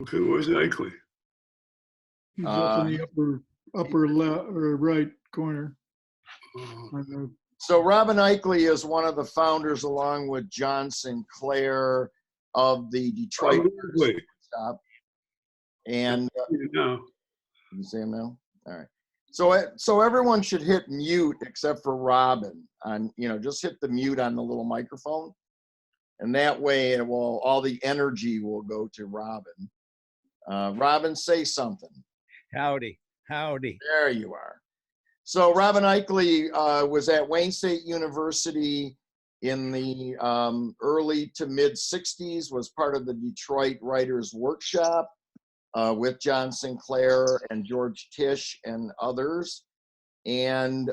Okay, where's Eichele? He's up in the upper left or right corner. So Robin Ikely is one of the founders, along with John Sinclair, of the Detroit Shop. And no. you see him now? All right. So everyone should hit mute except for Robin. On just hit the mute on the little microphone, and that way it will, all the energy will go to Robin. Robin, say something. Howdy, howdy. There you are. So Robin Eichele was at Wayne State University in the early to mid 60s, was part of the Detroit Writers Workshop with John Sinclair and George Tisch and others. And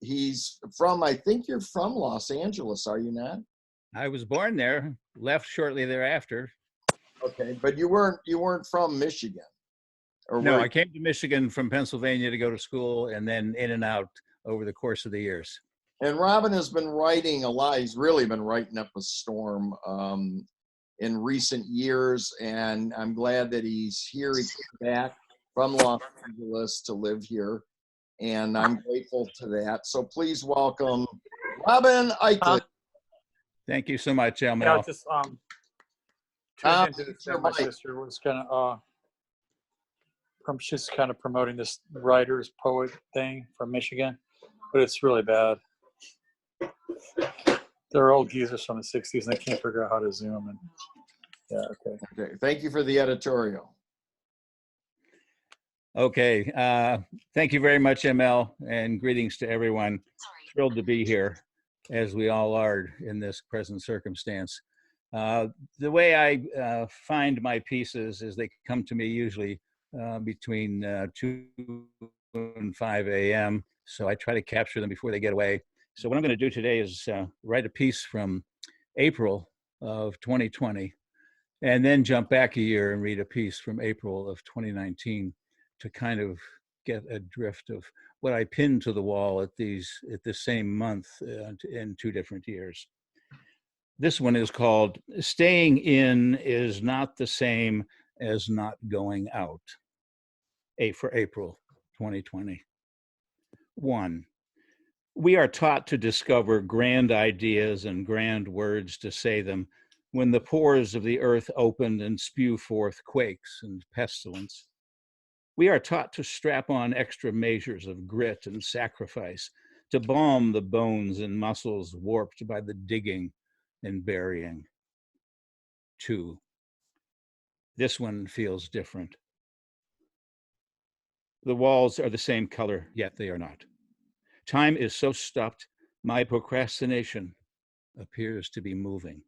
he's from, I think you're from Los Angeles, are you not? I was born there, left shortly thereafter. Okay, but you weren't from Michigan. No, I came to Michigan from Pennsylvania to go to school, and then in and out over the course of the years. And Robin has been writing a lot. He's really been writing up a storm in recent years, and I'm glad that he's here. He came back from Los Angeles to live here, and I'm grateful to that. So please welcome Robin Eichele. Thank you so much, Mel. Yeah, just tuned into this. My sister was kind of she's kind of promoting this writer's poet thing from Michigan, but it's really bad. They're old geezers from the 60s and they can't figure out how to Zoom. And yeah, okay. Thank you for the editorial. Okay, thank you very much, ML, and greetings to everyone. Thrilled to be here, as we all are in this present circumstance. The way I find my pieces is they come to me usually between 2 and 5 a.m. So I try to capture them before they get away. So what I'm going to do today is write a piece from April of 2020, and then jump back a year and read a piece from April of 2019 to kind of get a drift of what I pinned to the wall at the same month in 2 different years. This one is called "Staying In is Not the Same as Not Going Out." For April 2020. 1. We are taught to discover grand ideas and grand words to say them when the pores of the earth open and spew forth quakes and pestilence. We are taught to strap on extra measures of grit and sacrifice to balm the bones and muscles warped by the digging and burying. 2. This one feels different. The walls are the same color, yet they are not. Time is so stopped, my procrastination appears to be moving.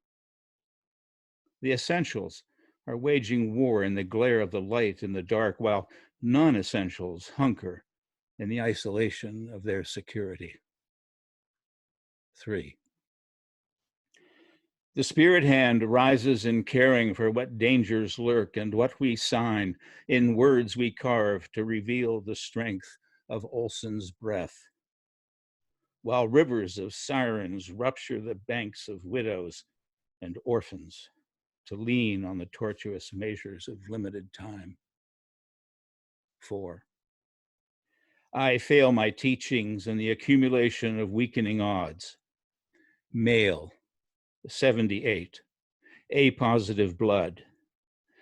The essentials are waging war in the glare of the light in the dark, while non-essentials hunker in the isolation of their security. 3. The spirit hand rises in caring for what dangers lurk and what we sign in words we carve to reveal the strength of Olson's breath. While rivers of sirens rupture the banks of widows and orphans to lean on the tortuous measures of limited time. 4. I fail my teachings in the accumulation of weakening odds. Male, 78, A-positive blood,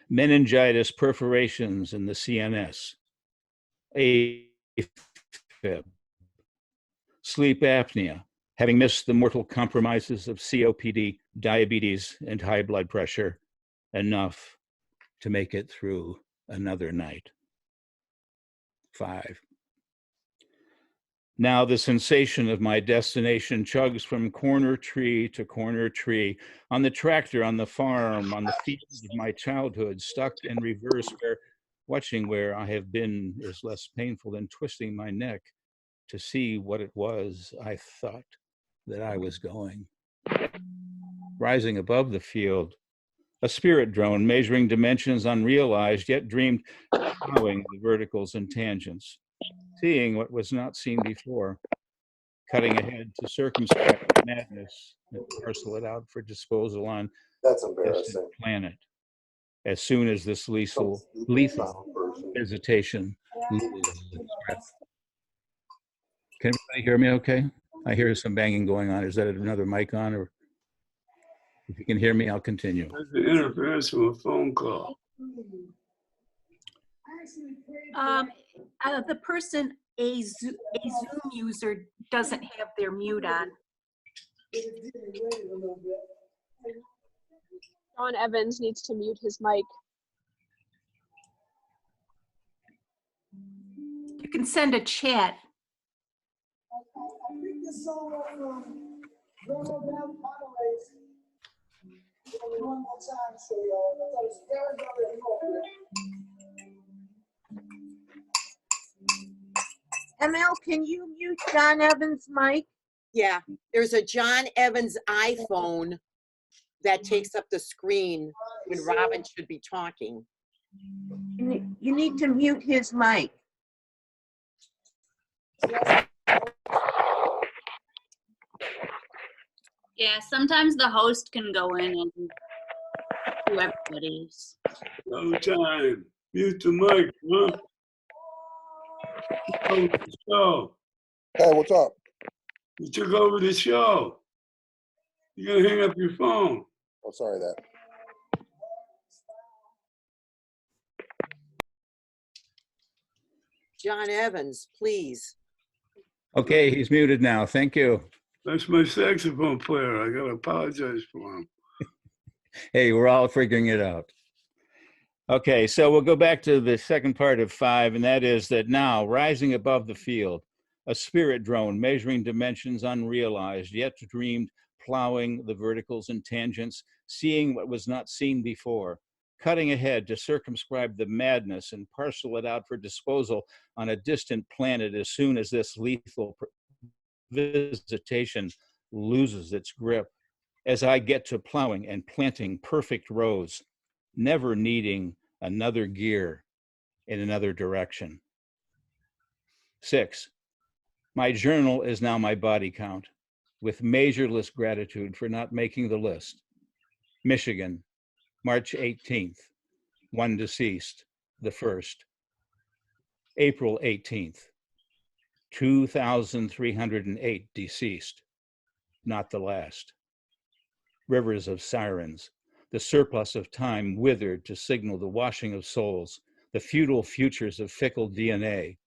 meningitis perforations in the CNS, AFib, sleep apnea, having missed the mortal compromises of COPD, diabetes, and high blood pressure, enough to make it through another night. 5. Now the sensation of my destination chugs from corner tree to corner tree, on the tractor, on the farm, on the fields of my childhood, stuck in reverse where watching where I have been is less painful than twisting my neck to see what it was I thought that I was going. Rising above the field, a spirit drone measuring dimensions unrealized, yet dreamed, following the verticals and tangents. Seeing what was not seen before, cutting ahead to circumspect madness and parcel it out for disposal on That's a embarrassing. distant planet. as soon as this lethal visitation loses its grip. Can everybody hear me okay? I hear some banging going on. Is that another mic on? Or if you can hear me, I'll continue. That's the interference from a phone call. The person, a Zoom user, doesn't have their mute on. John Evans needs to mute his mic. You can send a chat. ML, can you mute John Evans' mic? Yeah, there's a John Evans iPhone that takes up the screen when Robin should be talking. You need to mute his mic. Yeah, sometimes the host can go in and do everybody's. No time. Mute the mic, huh? Took over the show. Hey, what's up? You took over the show. You're gonna hang up your phone. Oh, sorry that. John Evans, please. Okay, he's muted now. Thank you. That's my saxophone player. I gotta apologize for him. Hey, we're all figuring it out. Okay, so we'll go back to the second part of 5, and that is that now, rising above the field, a spirit drone measuring dimensions unrealized, yet dreamed, plowing the verticals and tangents, seeing what was not seen before, cutting ahead to circumscribe the madness and parcel it out for disposal on a distant planet as soon as this lethal visitation loses its grip. As I get to plowing and planting perfect rows, never needing another gear in another direction. 6, my journal is now my body count, with measureless gratitude for not making the list. Michigan, March 18th, 1 deceased, the first. April 18th, 2,308 deceased, not the last. Rivers of sirens, the surplus of time withered to signal the washing of souls, the futile futures of fickle DNA.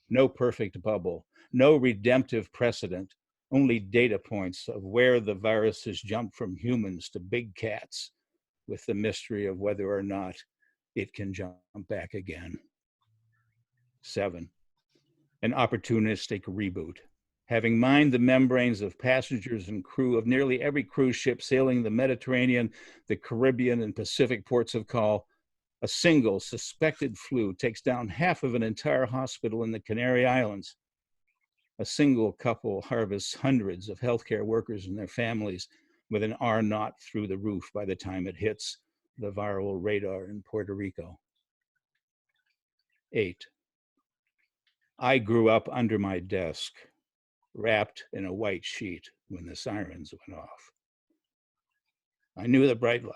No perfect bubble, no redemptive precedent, only data points of where the virus has jumped from humans to big cats, with the mystery of whether or not it can jump back again. 7, an opportunistic reboot. Having mined the membranes of passengers and crew of nearly every cruise ship sailing the Mediterranean, the Caribbean, and Pacific ports of call, a single suspected flu takes down half of an entire hospital in the Canary Islands. A single couple harvests hundreds of healthcare workers and their families with an R0 through the roof by the time it hits the viral radar in Puerto Rico. 8, I grew up under my desk, wrapped in a white sheet when the sirens went off. I knew the bright light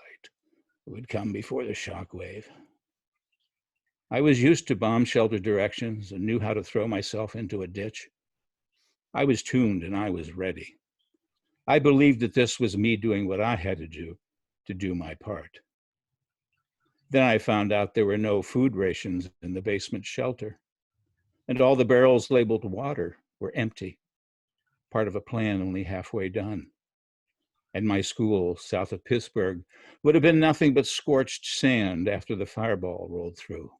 would come before the shock wave. I was used to bomb shelter directions and knew how to throw myself into a ditch. I was tuned and I was ready. I believed that this was me doing what I had to do my part. Then I found out there were no food rations in the basement shelter, and all the barrels labeled water were empty, part of a plan only halfway done. And my school, south of Pittsburgh, would have been nothing but scorched sand after the fireball rolled through.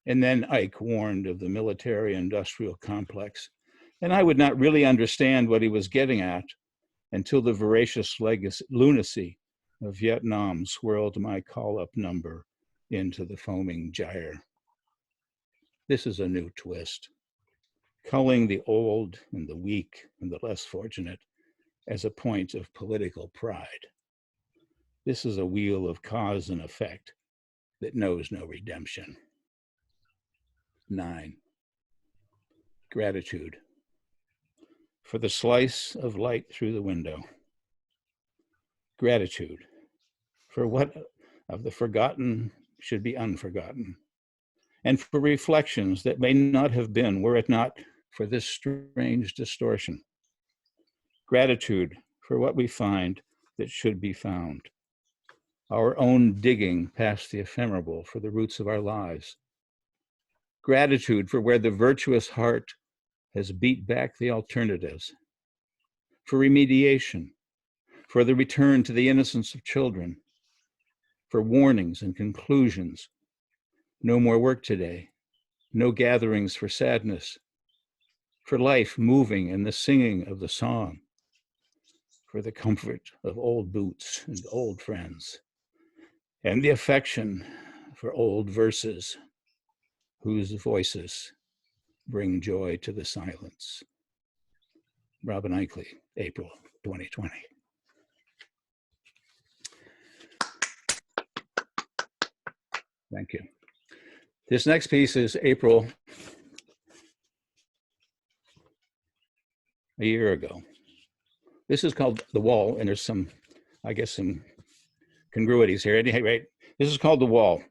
And then Ike warned of the military-industrial complex, and I would not really understand what he was getting at until the voracious lunacy of Vietnam swirled my call-up number into the foaming gyre. This is a new twist, culling the old and the weak and the less fortunate as a point of political pride. This is a wheel of cause and effect that knows no redemption. 9, gratitude for the slice of light through the window. Gratitude for what of the forgotten should be unforgotten, and for reflections that may not have been were it not for this strange distortion. Gratitude for what we find that should be found. Our own digging past the ephemeral for the roots of our lives. Gratitude for where the virtuous heart has beat back the alternatives. For remediation, for the return to the innocence of children, for warnings and conclusions. No more work today, no gatherings for sadness, for life moving in the singing of the song, for the comfort of old boots and old friends, and the affection for old verses whose voices bring joy to the silence. Robin Eichele, April 2020. Thank you. This next piece is April a year ago. This is called The Wall, and there's some, I guess, some congruities here. At any rate, this is called The Wall.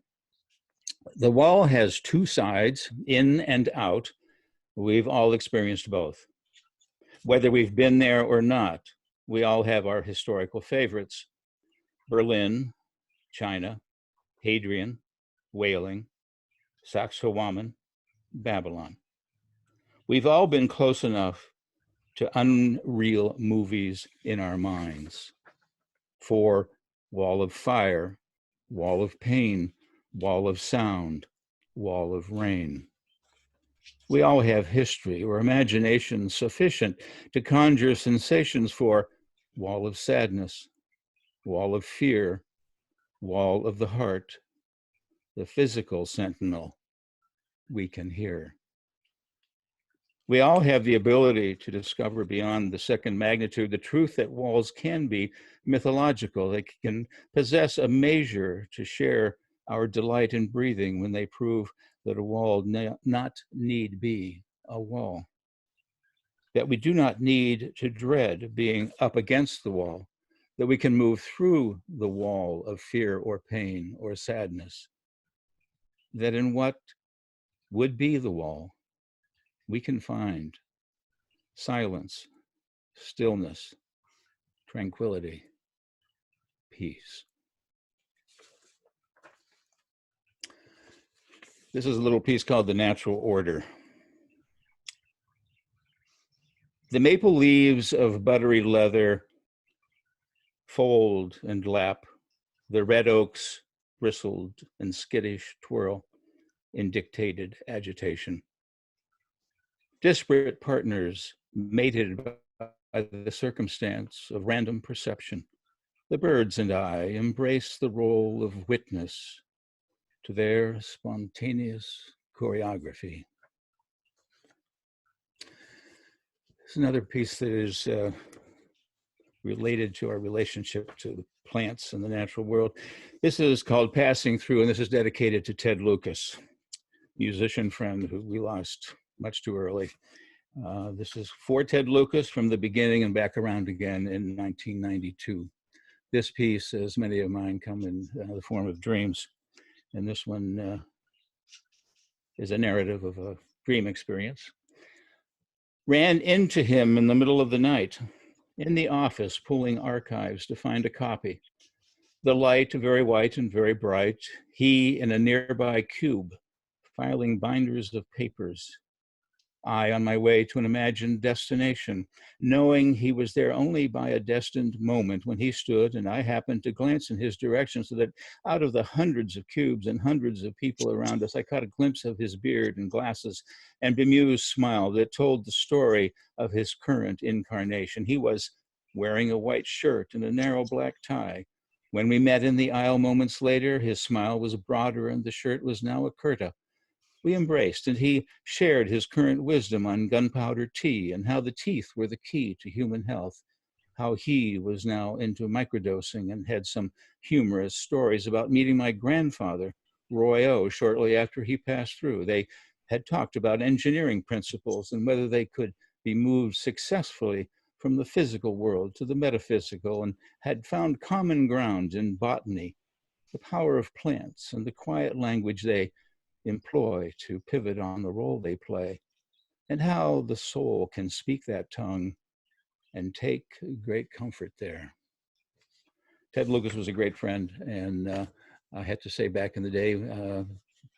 The wall has two sides, in and out. We've all experienced both. Whether we've been there or not, we all have our historical favorites. Berlin, China, Hadrian, Whaling, Sacsayhuaman, Babylon. We've all been close enough to unreal movies in our minds. For Wall of Fire, Wall of Pain, Wall of Sound, Wall of Rain. We all have history or imagination sufficient to conjure sensations for Wall of Sadness, Wall of Fear, Wall of the Heart, the physical sentinel we can hear. We all have the ability to discover beyond the second magnitude the truth that walls can be mythological. They can possess a measure to share our delight in breathing when they prove that a wall not need be a wall. That we do not need to dread being up against the wall, that we can move through the wall of fear or pain or sadness. That in what would be the wall, we can find silence, stillness, tranquility, peace. This is a little piece called The Natural Order. The maple leaves of buttery leather fold and lap, the red oaks bristled and skittish twirl in dictated agitation. Disparate partners mated by the circumstance of random perception. The birds and I embrace the role of witness to their spontaneous choreography. It's another piece that is related to our relationship to the plants and the natural world. This is called Passing Through, and this is dedicated to Ted Lucas, musician friend who we lost much too early. This is for Ted Lucas from the beginning and back around again in 1992. This piece, as many of mine, come in the form of dreams. And this one is a narrative of a dream experience. Ran into him in the middle of the night in the office, pulling archives to find a copy. The light very white and very bright. He in a nearby cube, filing binders of papers. I on my way to an imagined destination, knowing he was there only by a destined moment when he stood and I happened to glance in his direction so that out of the hundreds of cubes and hundreds of people around us, I caught a glimpse of his beard and glasses and bemused smile that told the story of his current incarnation. He was wearing a white shirt and a narrow black tie. When we met in the aisle moments later, his smile was broader and the shirt was now a kurta. We embraced, and he shared his current wisdom on gunpowder tea and how the teeth were the key to human health, how he was now into microdosing and had some humorous stories about meeting my grandfather, Roy O., shortly after he passed through. They had talked about engineering principles and whether they could be moved successfully from the physical world to the metaphysical, and had found common ground in botany the power of plants and the quiet language they employ to pivot on the role they play, and how the soul can speak that tongue and take great comfort there. Ted Lucas was a great friend, and I had to say back in the day,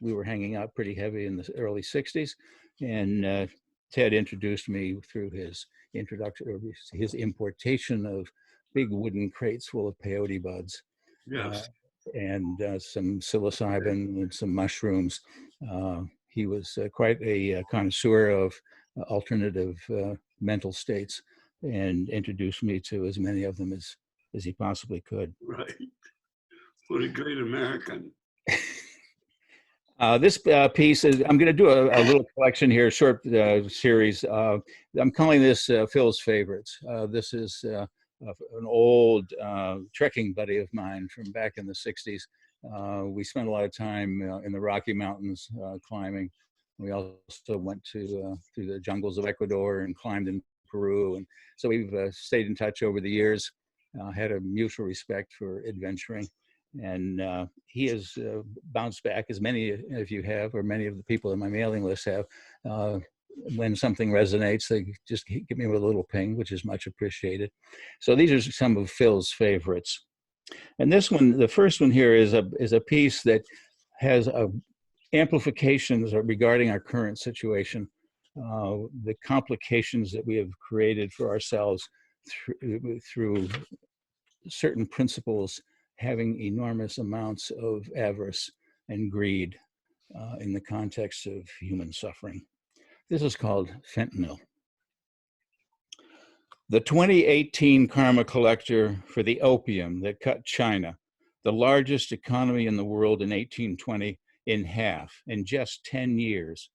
we were hanging out pretty heavy in the early 60s, and Ted introduced me through his introduction, or his importation of big wooden crates full of peyote buds. Yes. And some psilocybin and some mushrooms. He was quite a connoisseur of alternative mental states, and introduced me to as many of them as he possibly could. Right. What a great American. This piece is, I'm going to do a little collection here, short series. I'm calling this Phil's Favorites. This is an old trekking buddy of mine from back in the 60s. We spent a lot of time in the Rocky Mountains climbing. We also went to through the jungles of Ecuador and climbed in Peru. And so we've stayed in touch over the years, had a mutual respect for adventuring. And he has bounced back, as many of you have, or many of the people in my mailing list have. When something resonates, they just give me a little ping, which is much appreciated. So these are some of Phil's favorites. And this one, the first one here, is a piece that has amplifications regarding our current situation, the complications that we have created for ourselves through certain principles having enormous amounts of avarice and greed in the context of human suffering. This is called fentanyl. The 2018 karma collector for the opium that cut China, the largest economy in the world in 1820, in half in just 10 years,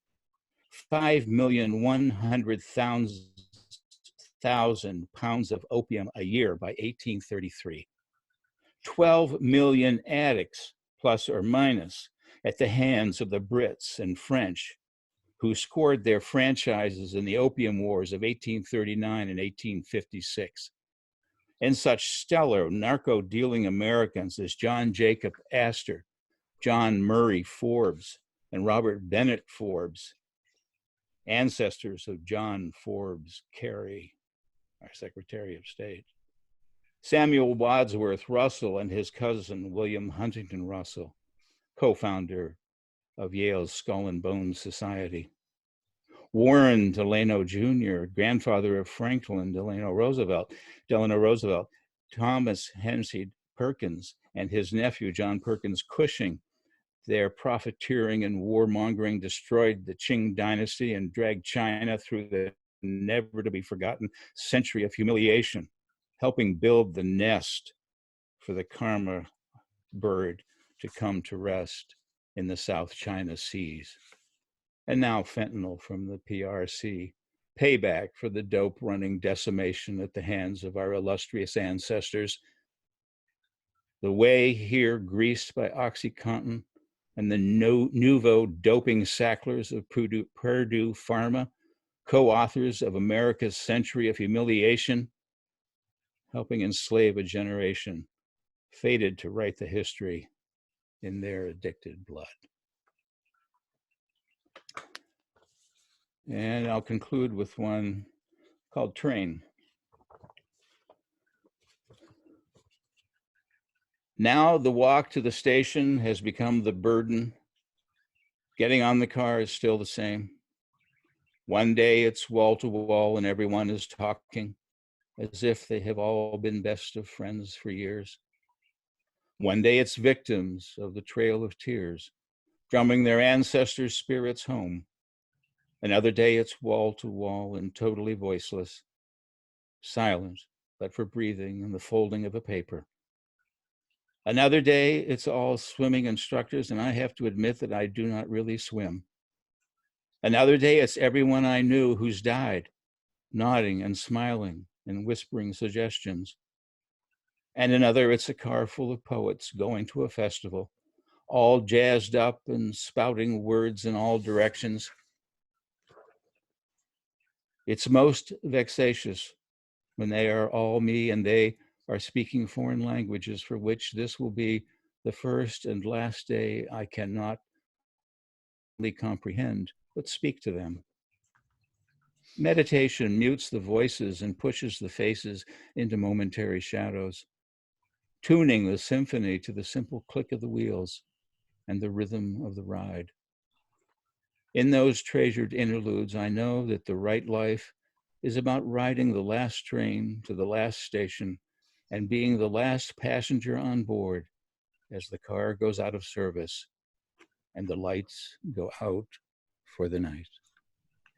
5,100,000 pounds of opium a year by 1833. 12 million addicts, plus or minus, at the hands of the Brits and French, who scored their franchises in the opium wars of 1839 and 1856. And such stellar narco-dealing Americans as John Jacob Astor, John Murray Forbes, and Robert Bennett Forbes, ancestors of John Forbes Carey, our Secretary of State. Samuel Wadsworth Russell and his cousin, William Huntington Russell, co-founder of Yale's Skull and Bones Society. Warren Delano Jr., grandfather of Franklin Delano Roosevelt, Thomas Hensey Perkins, and his nephew, John Perkins Cushing. Their profiteering and warmongering destroyed the Qing dynasty and dragged China through the never-to-be-forgotten century of humiliation, helping build the nest for the karma bird to come to rest in the South China Seas. And now fentanyl from the PRC, payback for the dope-running decimation at the hands of our illustrious ancestors. The way here greased by OxyContin and the nouveau doping sacklers of Purdue Pharma, co-authors of America's Century of Humiliation, helping enslave a generation fated to write the history in their addicted blood. And I'll conclude with one called Train. Now the walk to the station has become the burden. Getting on the car is still the same. One day it's wall to wall and everyone is talking as if they have all been best of friends for years. One day it's victims of the Trail of Tears, drumming their ancestors' spirits home. Another day it's wall to wall and totally voiceless, silent but for breathing and the folding of a paper. Another day it's all swimming instructors, and I have to admit that I do not really swim. Another day it's everyone I knew who's died, nodding and smiling and whispering suggestions. And another, it's a car full of poets going to a festival, all jazzed up and spouting words in all directions. It's most vexatious when they are all me and they are speaking foreign languages for which this will be the first and last day I cannot comprehend, but speak to them. Meditation mutes the voices and pushes the faces into momentary shadows, tuning the symphony to the simple click of the wheels and the rhythm of the ride. In those treasured interludes, I know that the right life is about riding the last train to the last station and being the last passenger on board as the car goes out of service and the lights go out for the night.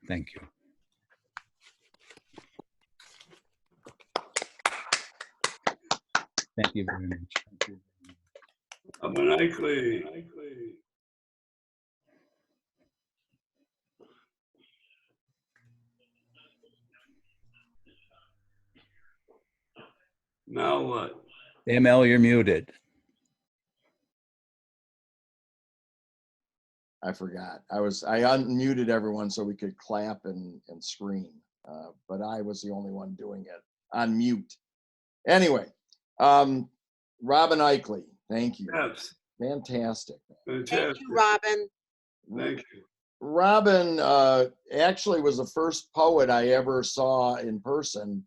Thank you. Thank you very much. Thank you. I'm an Eichele. Now what? ML, you're muted. I forgot. I unmuted everyone so we could clap and scream, but I was the only one doing it on mute. Anyway, Robin Ikely, thank you. Yes. Fantastic. Fantastic. Thank you, Robin. Thank you. Robin actually was the first poet I ever saw in person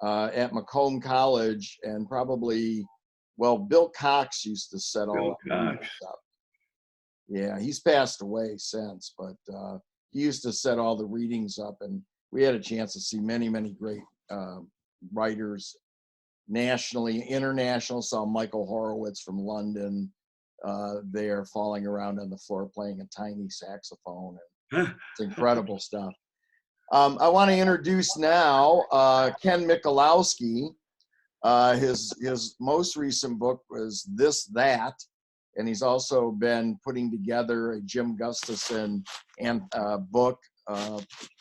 at Macomb College, and probably, well, Bill Cox used to set all that up. Yeah, he's passed away since, but he used to set all the readings up, and we had a chance to see many, many great writers nationally, international. Saw Michael Horowitz from London there falling around on the floor playing a tiny saxophone. And it's incredible stuff. I want to introduce now Ken Michalowski. His most recent book was This, That, and he's also been putting together a Jim Gustafson book,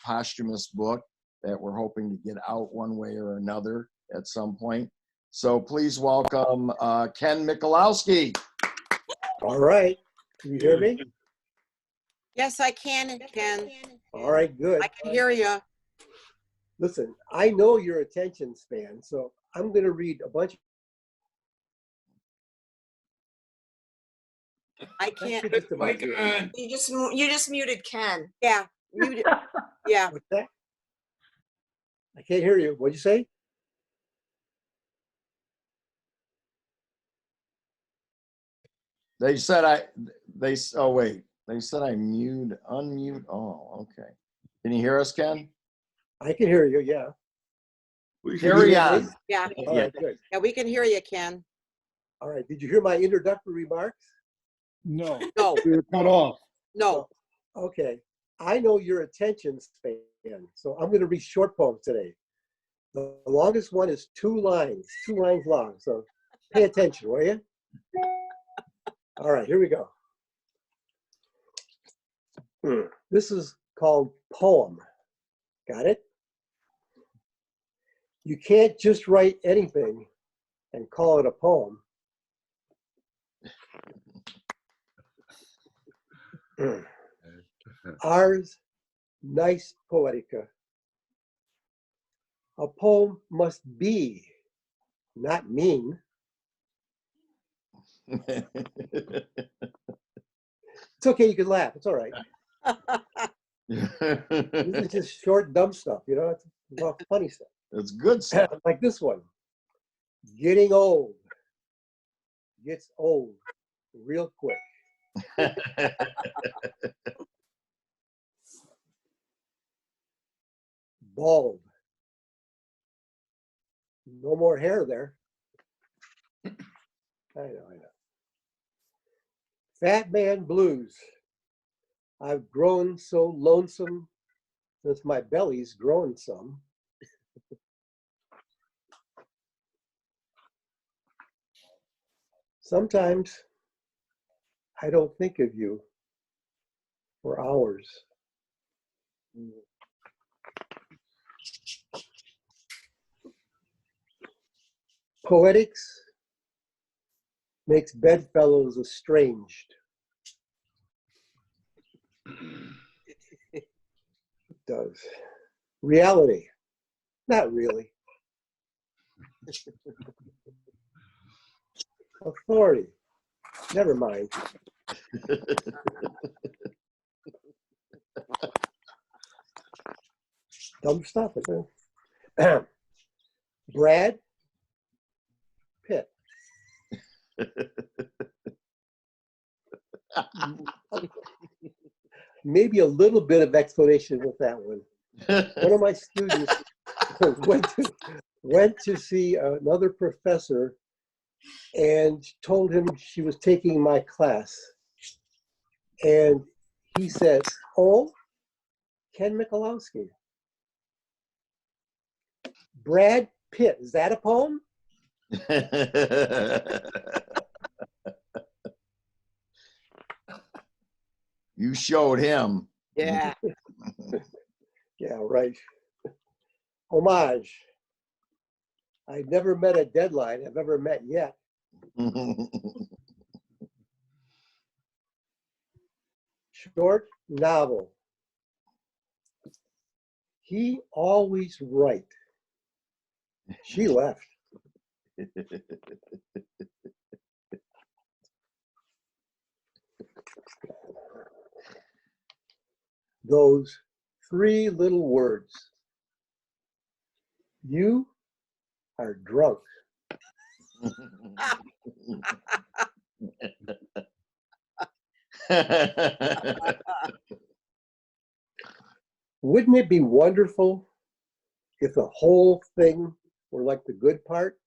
posthumous book that we're hoping to get out one way or another at some point. So please welcome Ken Mikolowski. All right. Can you hear me? Yes, I can, Ken. All right, good. I can hear you. Listen, I know your attention span, so I'm going to read a bunch. I can't. You just muted Ken. Yeah, muted. Yeah. What's that? I can't hear you. What'd you say? They said they said I unmute. Oh, okay. Can you hear us, Ken? I can hear you, yeah. Carry on. Yeah. All right, good. Yeah, we can hear you, Ken. All right. Did you hear my introductory remarks? No. No. We were cut off. No. Okay. I know your attention span, so I'm going to read short poems today. The longest one is 2 lines long, so pay attention, will you? All right, here we go. This is called Poem. Got it? You can't just write anything and call it a poem. Ars nice poetica. A poem must be, not mean. It's okay, you can laugh. It's all right. This is just short, dumb stuff, you know? It's about funny stuff. It's good stuff. Like this one. Getting old. Gets old real quick. Bald. No more hair there. I know. Fat man blues. I've grown so lonesome since my belly's grown some. Sometimes I don't think of you for hours. Poetics makes bedfellows estranged. It does. Reality, not really. Authority, Never mind. Dumb stuff, isn't it? Brad Pitt. Maybe a little bit of explanation with that one. One of my students went to see another professor and told him she was taking my class. And he said, "Oh, Ken Michalowski. Brad Pitt, is that a poem?" You showed him. Yeah. Yeah, right. Homage. I've never met a deadline I've ever met yet. Short novel. He always right. She left. Those three little words. You are drunk. Wouldn't it be wonderful if the whole thing were like the good part?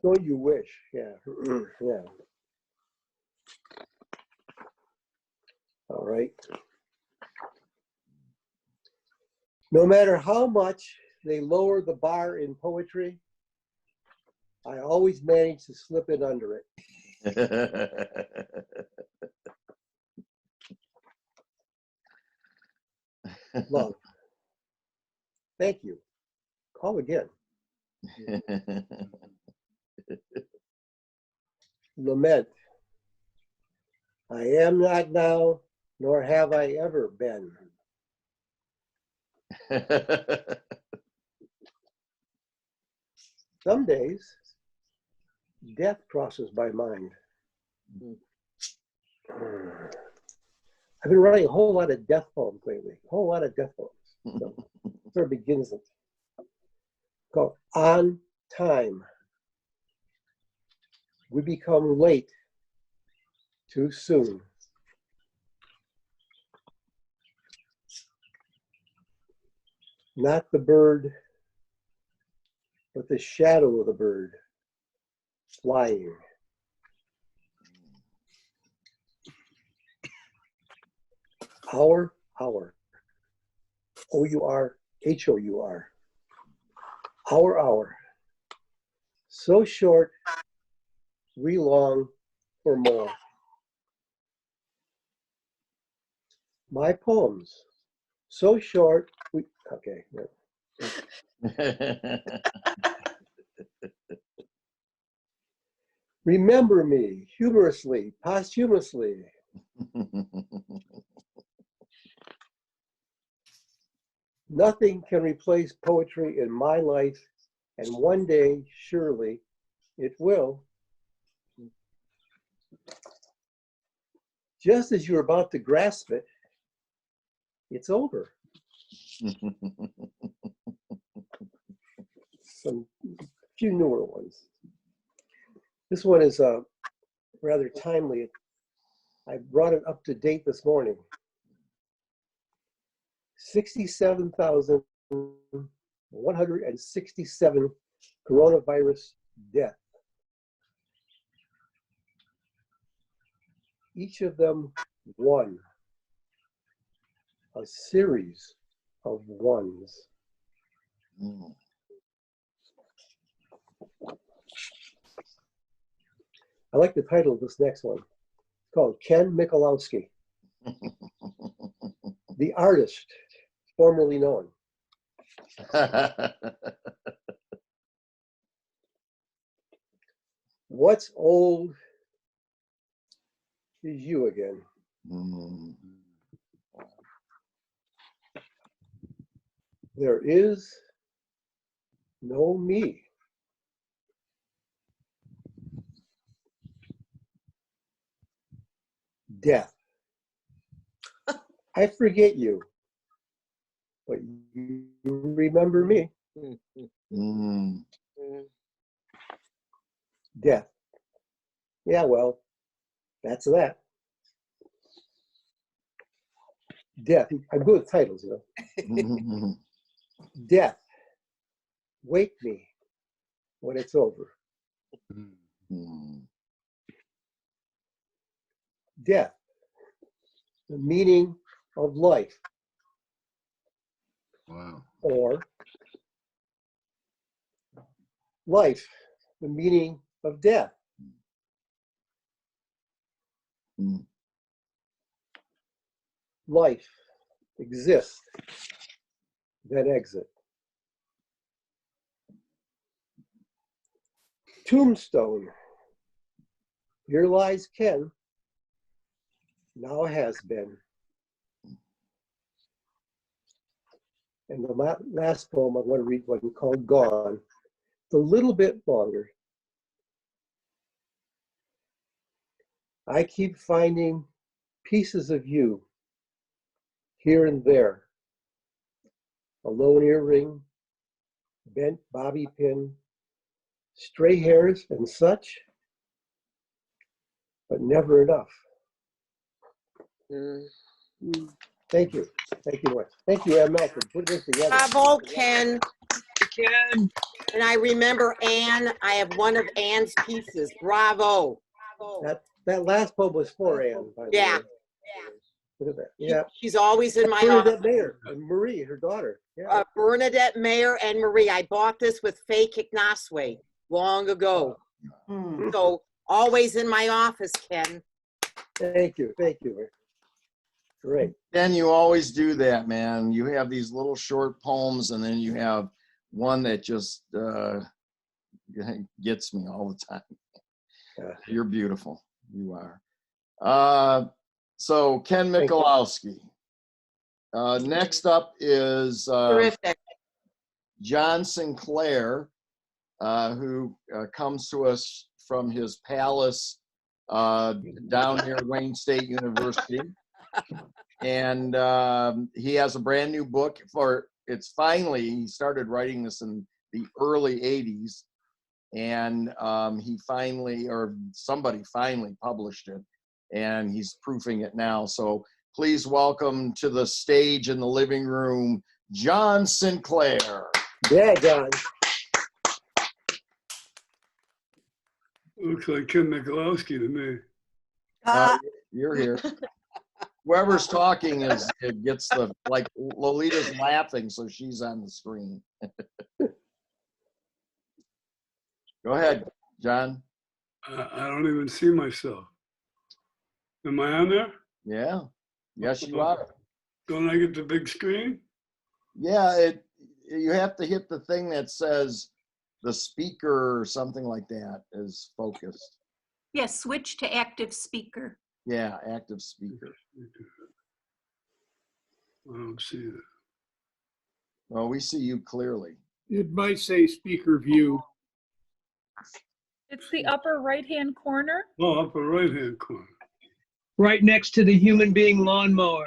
Don't you wish? Yeah. Yeah. All right. No matter how much they lower the bar in poetry, I always manage to slip in under it. Love. Thank you. Call again. Lament. I am not now, nor have I ever been. Some days, death crosses my mind. I've been writing a whole lot of death poems lately, a whole lot of death poems. So, sort of begins it. Called On Time. We become late too soon. Not the bird, but the shadow of the bird flying. Hour. O-U-R-H-O-U-R. Hour. So short, we long for more. My poems, so short, okay. Remember me, humorously, posthumously. Nothing can replace poetry in my life, and one day, surely, it will. Just as you're about to grasp it, it's over. Some few newer ones. This one is rather timely. I brought it up to date this morning. 67,167 coronavirus deaths. Each of them one. A series of ones. I like the title of this next one. It's called Ken Michalowski. The artist, formerly known. What's old is you again. There is no me. Death. I forget you, but you remember me. Mm. Death. Yeah, well, that's that. Death. I'm good with titles, you know. Death. Wake me when it's over. Death. The meaning of life. Wow. Or life. The meaning of death. Life exists, then exit. Tombstone. Here lies Ken, now has been. And the last poem I want to read one called Gone. It's a little bit longer. I keep finding pieces of you here and there. A lone earring, bent bobby pin, stray hairs and such, but never enough. Thank you. Thank you much. Thank you, Emma, for putting this together. Bravo, Ken. Ken. And I remember Anne. I have one of Anne's pieces. Bravo. That last poem was for Anne, by the Yeah. way. Look at that. Yeah. She's always in my Bernadette office. Mayer and Marie, her daughter. Yeah. Bernadette Mayer and Marie. I bought this with Faye Kicknosway long ago. So always in my office, Ken. Thank you. Thank you. Great. Ken, you always do that, man. You have these little short poems, and then you have one that just gets me all the time. You're beautiful. You are. So Ken Michalowski. Next up is Terrific. John Sinclair, who comes to us from his palace down near Wayne State University. And he has a brand new book he started writing this in the early 80s. And somebody finally published it, and he's proofing it now. So please welcome to the stage in the living room, John Sinclair. Yeah, John. Looks like Ken Mikolowski to me. You're here. Whoever's talking it gets like Lolita's laughing, so she's on the screen. Go ahead, John. I don't even see myself. Am I on there? Yeah. Yes, you are. Don't I get the big screen? Yeah, you have to hit the thing that says the speaker or something like that is focused. Yes, switch to active speaker. Yeah, active speaker. I don't see that. Well, we see you clearly. It might say speaker view. It's the upper right-hand corner. Oh, upper right-hand corner. Right next to the human being lawnmower.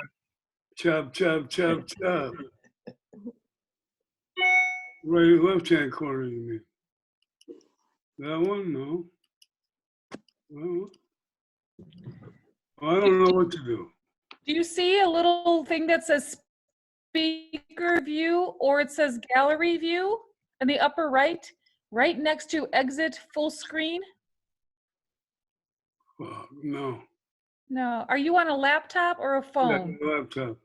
Chop, chop, chop, chop. Right, left-hand corner, you mean? That one? No. Well, I don't know what to do. Do you see a little thing that says speaker view, or it says gallery view in the upper right, right next to exit full screen? No. No. Are you on a laptop or a phone? Yeah, laptop.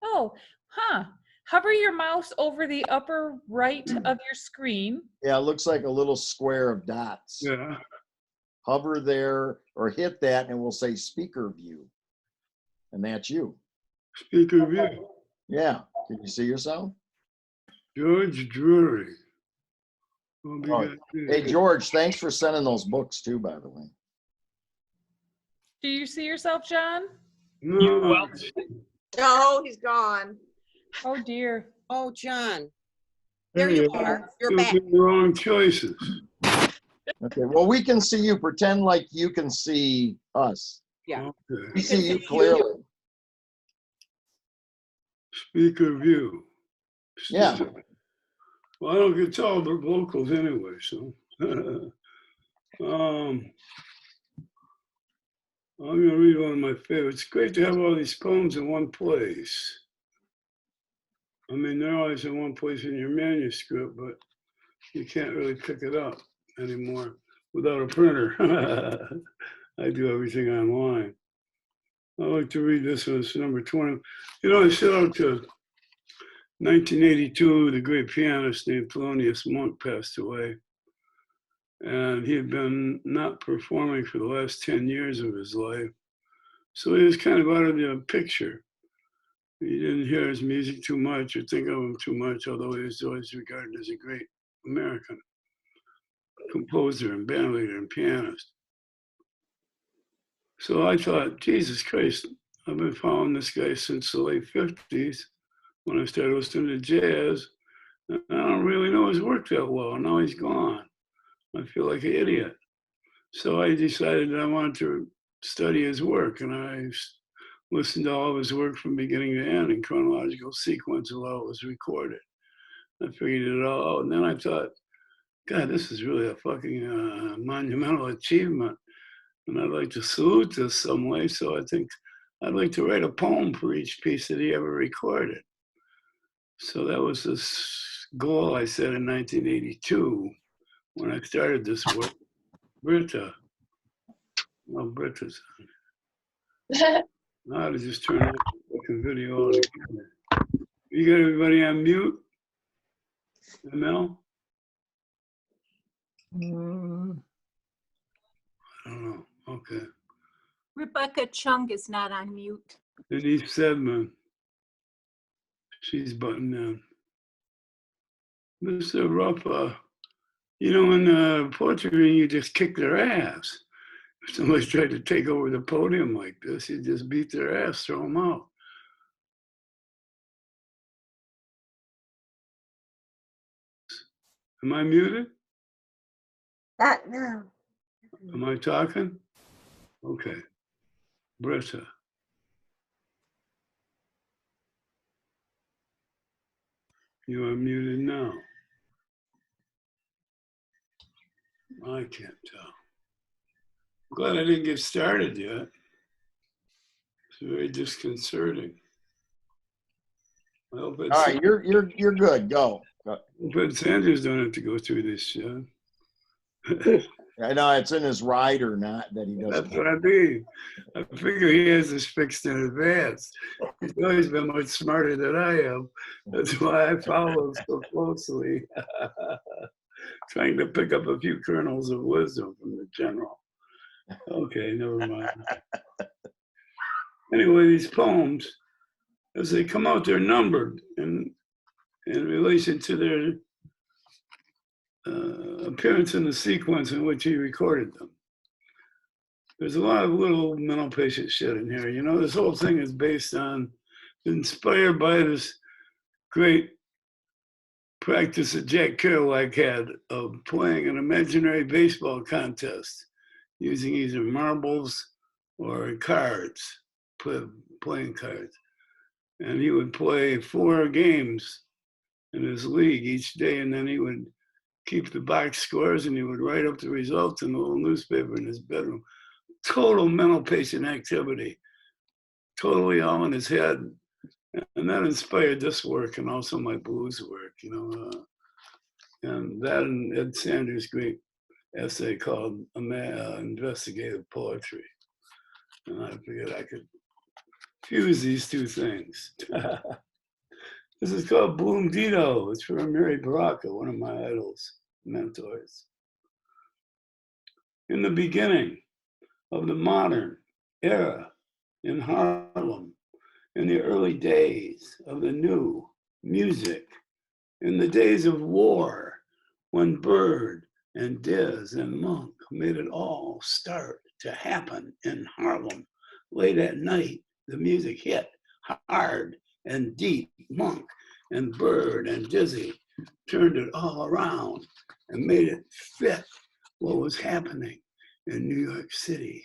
Oh, huh. Hover your mouse over the upper right of your screen. Yeah, it looks like a little square of dots. Yeah. Hover there or hit that and it will say speaker view. And that's you. Speaker view. Yeah. Can you see yourself? George Drury. Oh, hey, George, thanks for sending those books too, by the way. Do you see yourself, John? No. No, he's gone. Oh, dear. Oh, John. There you are. You're back. Making the wrong choices. Okay, well, we can see you. Pretend like you can see us. Yeah. Okay. We see you clearly. Speaker view. Yeah. Well, I don't get to all the vocals anyway, so. I'm going to read one of my favorites. It's great to have all these poems in one place. I mean, they're always in one place in your manuscript, but you can't really pick it up anymore without a printer. I do everything online. I like to read this one. It's number 20. You know, I set out to 1982, the great pianist named Thelonious Monk passed away. And he had been not performing for the last 10 years of his life. So he was kind of out of the picture. You didn't hear his music too much or think of him too much, although he was always regarded as a great American composer and bandleader and pianist. So I thought, Jesus Christ, I've been following this guy since the late 50s when I started listening to jazz. And I don't really know his work that well. Now he's gone. I feel like an idiot. So I decided that I wanted to study his work, and I listened to all of his work from beginning to end in chronological sequence while it was recorded. I figured it all out, and then I thought, God, this is really a fucking monumental achievement, and I'd like to salute this some way, so I think I'd like to write a poem for each piece that he ever recorded. So that was this goal I set in 1982 when I started this work. Britta. Well, Britta's on. Now to just turn off the fucking video altogether. You got everybody on mute? ML? I don't know. Okay. Rebecca Chung is not on mute. Denise Sedman. She's buttoned in. Mr. Ruff, you know, in poetry, you just kick their ass. If somebody's tried to take over the podium like this, you just beat their ass, throw them out. Am I muted? Not now. Am I talking? Okay. Britta. You are muted now. I can't tell. Glad I didn't get started yet. It's very disconcerting. I hope All right, you're good. Go. But Sanders don't have to go through this shit. I know it's in his rider, not that he doesn't. That's what I mean. I figure he has this fixed in advance. He's always been much smarter than I am. That's why I follow him so closely. Trying to pick up a few kernels of wisdom from the general. Okay, never mind. Anyway, these poems, as they come out, they're numbered in relation to their appearance in the sequence in which he recorded them. There's a lot of little mental patient shit in here. You know, this whole thing is based on, inspired by this great practice that Jack Kerouac had of playing an imaginary baseball contest using either marbles or cards, playing cards. And he would play 4 games in his league each day, and then he would keep the box scores and he would write up the results in a little newspaper in his bedroom. Total mental patient activity, totally all in his head. And that inspired this work and also my blues work, you know. And that and Ed Sanders' great essay called Investigative Poetry. And I figured I could fuse these two things. This is called Boom Dito. It's from Mary Baraka, one of my idols, mentors. In the beginning of the modern era in Harlem, in the early days of the new music, in the days of war, when Bird and Diz and Monk made it all start to happen in Harlem. Late at night, the music hit hard and deep. Monk and Bird and Dizzy turned it all around and made it fit what was happening in New York City.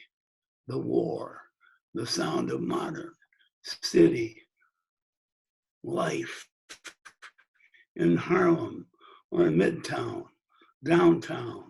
The war, the sound of modern city life in Harlem or in Midtown, downtown.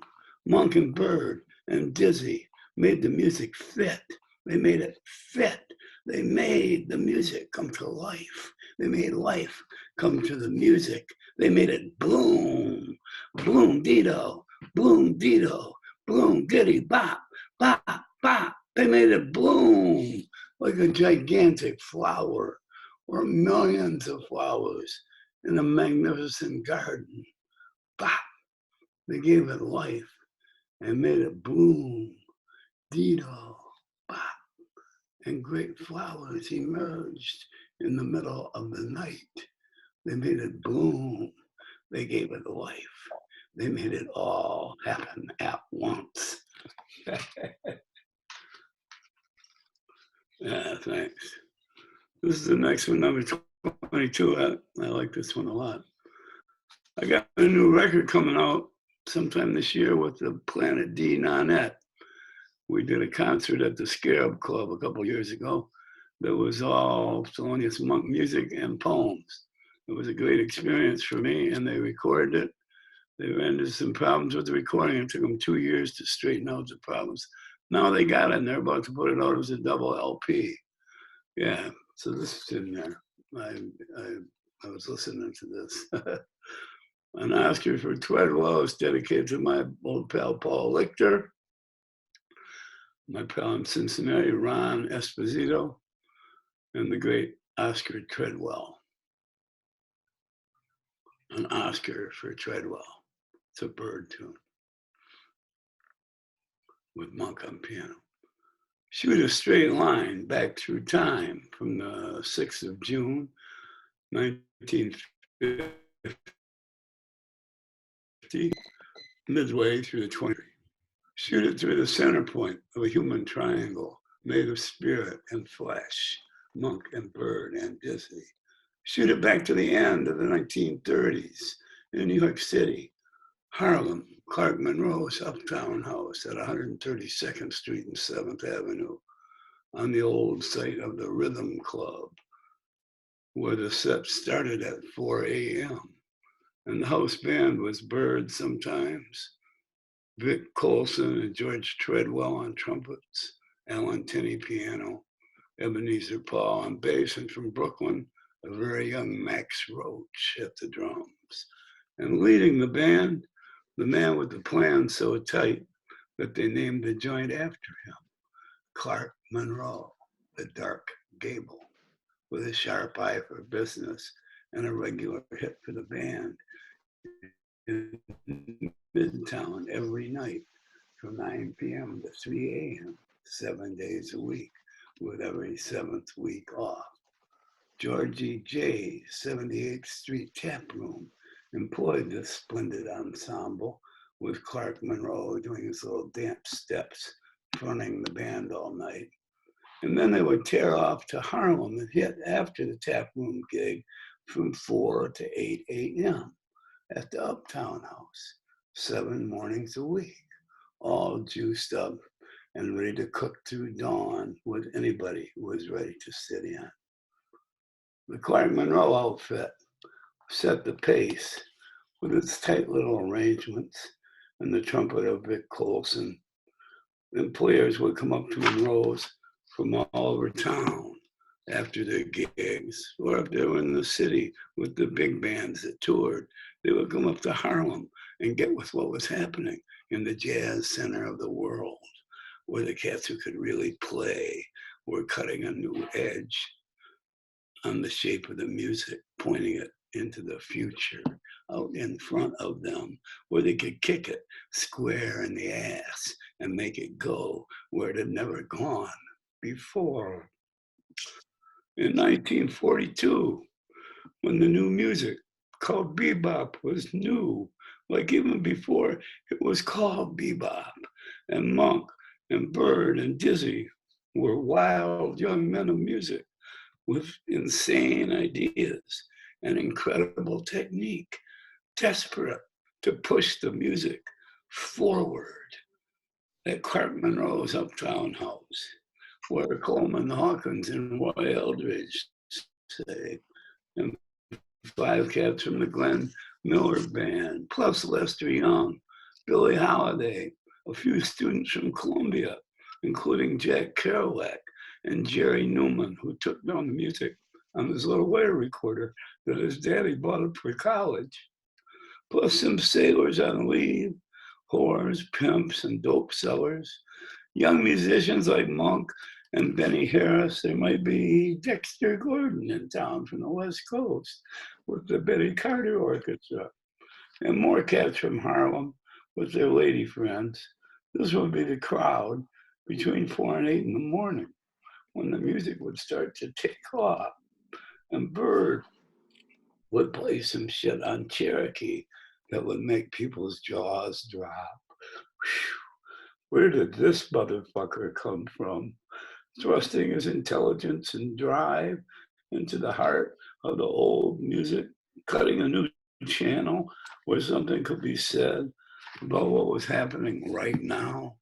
Monk and Bird and Dizzy made the music fit. They made it fit. They made the music come to life. They made life come to the music. They made it bloom, bloom dido, bloom dido, bloom diddy bop, bop, bop. They made it bloom like a gigantic flower or millions of flowers in a magnificent garden. Bop. They gave it life and made it bloom, dido, bop. And great flowers emerged in the middle of the night. They made it bloom. They gave it life. They made it all happen at once. Yeah, thanks. This is the next one, number 22. I like this one a lot. I got a new record coming out sometime this year with the Planet D Nonette. We did a concert at the Scarab Club a couple years ago that was all Thelonious Monk music and poems. It was a great experience for me, and they recorded it. They ran into some problems with the recording. It took them 2 years to straighten out the problems. Now they got it, and they're about to put it out as a double LP. Yeah, so this is in there. I was listening to this. An Oscar for Treadwell is dedicated to my old pal Paul Lichter, my pal in Cincinnati, Ron Esposito, and the great Oscar Treadwell. An Oscar for Treadwell. It's a Bird tune with Monk on piano. Shoot a straight line back through time from the 6th of June, 1950, midway through the 20th. Shoot it through the center point of a human triangle made of spirit and flesh, Monk and Bird and Dizzy. Shoot it back to the end of the 1930s in New York City, Harlem, Clark Monroe's uptown house at 132nd Street and 7th Avenue on the old site of the Rhythm Club, where the set started at 4 a.m. And the house band was Bird sometimes, Vic Colson and George Treadwell on trumpets, Alan Tinney piano, Ebenezer Paul on bass, and from Brooklyn, a very young Max Roach at the drums. And leading the band, the man with the plan so tight that they named the joint after him, Clark Monroe, the Dark Gable, with a sharp eye for business and a regular hit for the band in Midtown every night from 9 p.m. to 3 a.m., 7 days a week, with every 7th week off. Georgie J. 78th Street Tap Room employed this splendid ensemble, with Clark Monroe doing his little dance steps, fronting the band all night. And then they would tear off to Harlem and hit after the tap room gig from 4 to 8 a.m. at the Uptown House, 7 mornings a week, all juiced up and ready to cook through dawn with anybody who was ready to sit in. The Clark Monroe outfit set the pace with its tight little arrangements and the trumpet of Vic Colson. Then players would come up to Monroe's from all over town after their gigs, or if they were in the city with the big bands that toured, they would come up to Harlem and get with what was happening in the jazz center of the world, where the cats who could really play were cutting a new edge on the shape of the music, pointing it into the future out in front of them, where they could kick it square in the ass and make it go where it had never gone before. In 1942, when the new music called bebop was new, like even before it was called bebop, and Monk and Bird and Dizzy were wild young men of music with insane ideas and incredible technique, desperate to push the music forward at Clark Monroe's Uptown House, where Coleman Hawkins and Roy Eldridge say, and 5 cats from the Glenn Miller Band, plus Lester Young, Billie Holiday, a few students from Columbia, including Jack Kerouac and Jerry Newman, who took down the music on his little wire recorder that his daddy bought him for college, plus some sailors on leave, whores, pimps, and dope sellers, young musicians like Monk and Benny Harris. There might be Dexter Gordon in town from the West Coast with the Betty Carter Orchestra, and more cats from Harlem with their lady friends. This would be the crowd between 4 and 8 in the morning when the music would start to take off. And Bird would play some shit on Cherokee that would make people's jaws drop. Whew. Where did this motherfucker come from? Thrusting his intelligence and drive into the heart of the old music, cutting a new channel where something could be said about what was happening right now.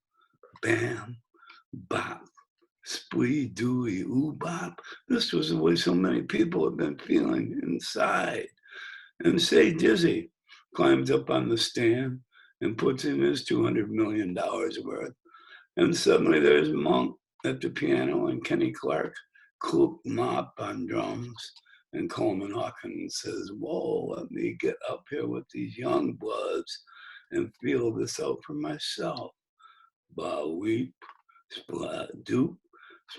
Bam, bop, splee, dooey, ooh, bop. This was the way so many people have been feeling inside. And Say Dizzy climbs up on the stand and puts in his $200 million worth. And suddenly there's Monk at the piano and Kenny Clark, Coup Mop on drums. And Coleman Hawkins says, whoa, let me get up here with these young bloods and feel this out for myself. Ba weep, splat doop,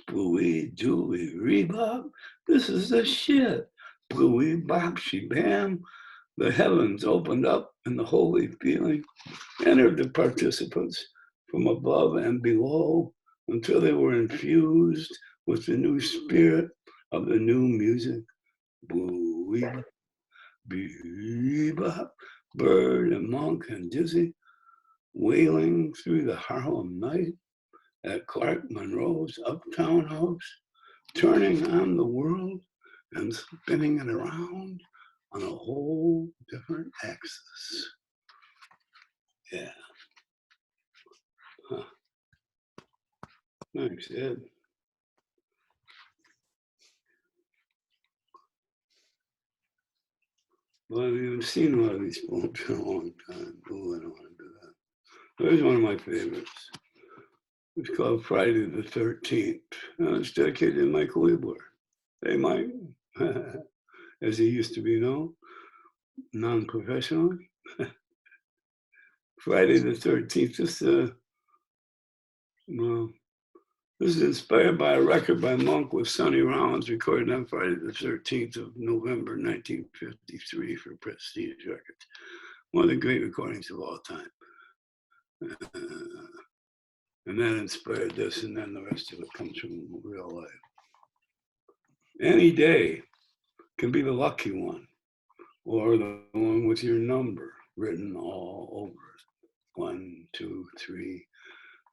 splooey dooey rebop. This is the shit. Bluey bop she bam. The heavens opened up and the holy feeling entered the participants from above and below until they were infused with the new spirit of the new music. Bluey, bebop, Bird and Monk and Dizzy wailing through the Harlem night at Clark Monroe's uptown house, turning on the world and spinning it around on a whole different axis. Yeah. Huh. Thanks, Ed. Well, I've even seen a lot of these poems in a long time. Oh, I don't want to do that. There's one of my favorites. It's called Friday the 13th. And it's dedicated to Michael Liebler. Hey, Mike, as he used to be known, non-professionally. Friday the 13th. This is inspired by a record by Monk with Sonny Rollins recorded on Friday the 13th of November, 1953 for Prestige Records. One of the great recordings of all time. And that inspired this, and then the rest of it comes from real life. Any day can be the lucky one, or the one with your number written all over it. 1, 2, 3,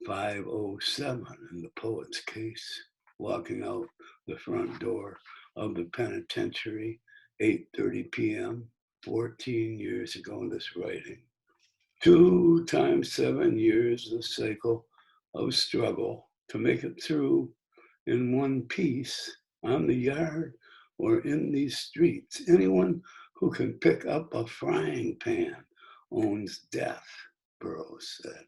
507 in the poet's case, walking out the front door of the penitentiary, 8:30 p.m., 14 years ago in this writing. 2 times 7 years, the cycle of struggle to make it through in one piece on the yard or in these streets. Anyone who can pick up a frying pan owns death, Burroughs said.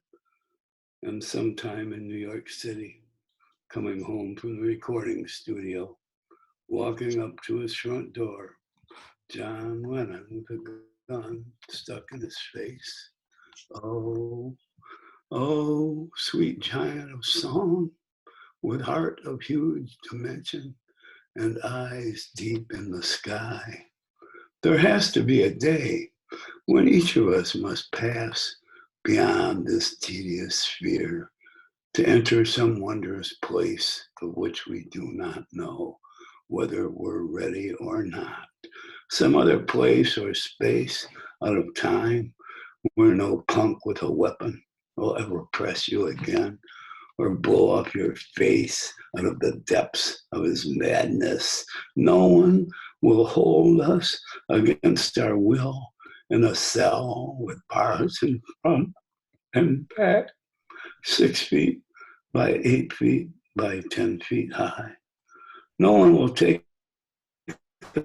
And sometime in New York City, coming home from the recording studio, walking up to his front door, John Lennon with a gun stuck in his face. Oh, oh, sweet giant of song, with heart of huge dimension and eyes deep in the sky. There has to be a day when each of us must pass beyond this tedious sphere to enter some wondrous place of which we do not know whether we're ready or not. Some other place or space out of time where no punk with a weapon will ever press you again or blow up your face out of the depths of his madness. No one will hold us against our will in a cell with bars in front and back, 6 feet by 8 feet by 10 feet high. No one will take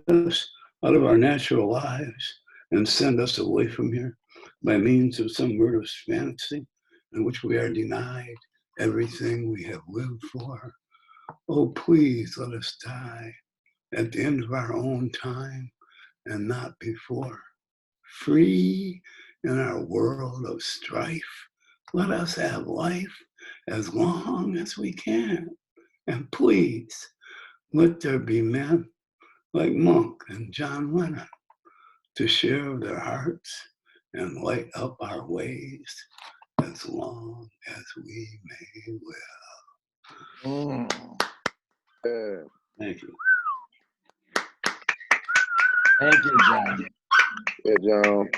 us out of our natural lives and send us away from here by means of some murderous fantasy in which we are denied everything we have lived for. Oh, please let us die at the end of our own time and not before. Free in our world of strife, let us have life as long as we can. And please, let there be men like Monk and John Lennon to share their hearts and light up our ways as long as we may live. Thank you. Thank you, John. Yeah, John.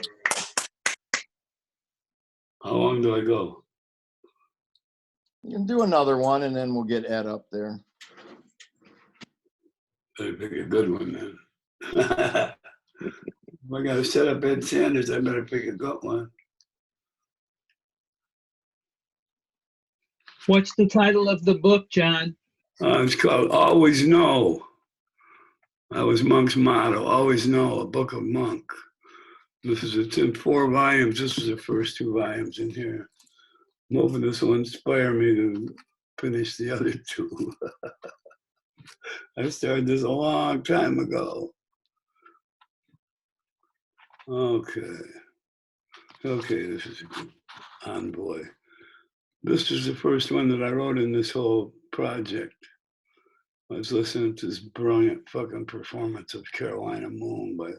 How long do I go? You can do another one, and then we'll get Ed up there. Better pick a good one, then. If I gotta set up Ed Sanders, I better pick a good one. What's the title of the book, John? It's called Always Know. That was Monk's motto, always know, a book of Monk. It's in 4 volumes. This was the first 2 volumes in here. I'm hoping this will inspire me to finish the other 2. I started this a long time ago. Okay, this is a good envoy. This is the first one that I wrote in this whole project. I was listening to this brilliant fucking performance of Carolina Moon by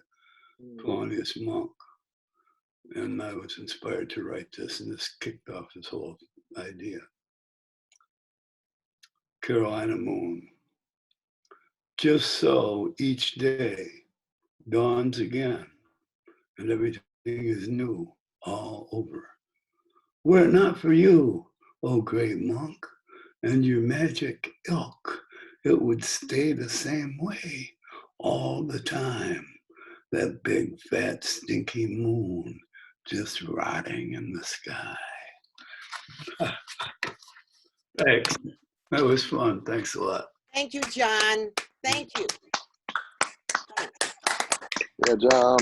Thelonious Monk. And I was inspired to write this, and this kicked off this whole idea. Carolina Moon. Just so each day dawns again, and everything is new all over. Were it not for you, O great monk, and your magic ilk, it would stay the same way all the time. That big, fat, stinky moon just rotting in the sky. Thanks. That was fun. Thanks a lot. Thank you, John. Thank you. Yeah, John.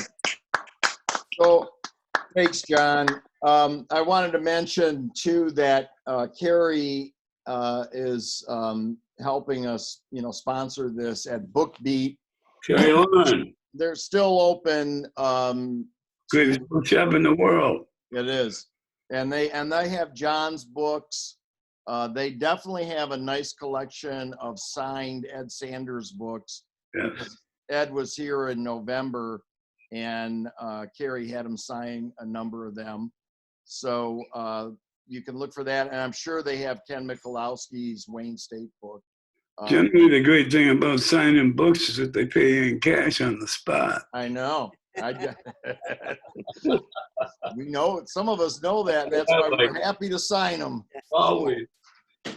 So, thanks, John. I wanted to mention too that Carrie is helping us, sponsor this at BookBeat. Carry on. They're still open. Greatest bookshop in the world. It is, and they have John's books. They definitely have a nice collection of signed Ed Sanders books. Yes. Ed was here in November, and Carrie had him sign a number of them. So you can look for that, and I'm sure they have Ken Michalowski's Wayne State book. Generally, the great thing about signing books is that they pay you in cash on the spot. I know. We know, some of us know that. That's why we're happy to sign them. Always.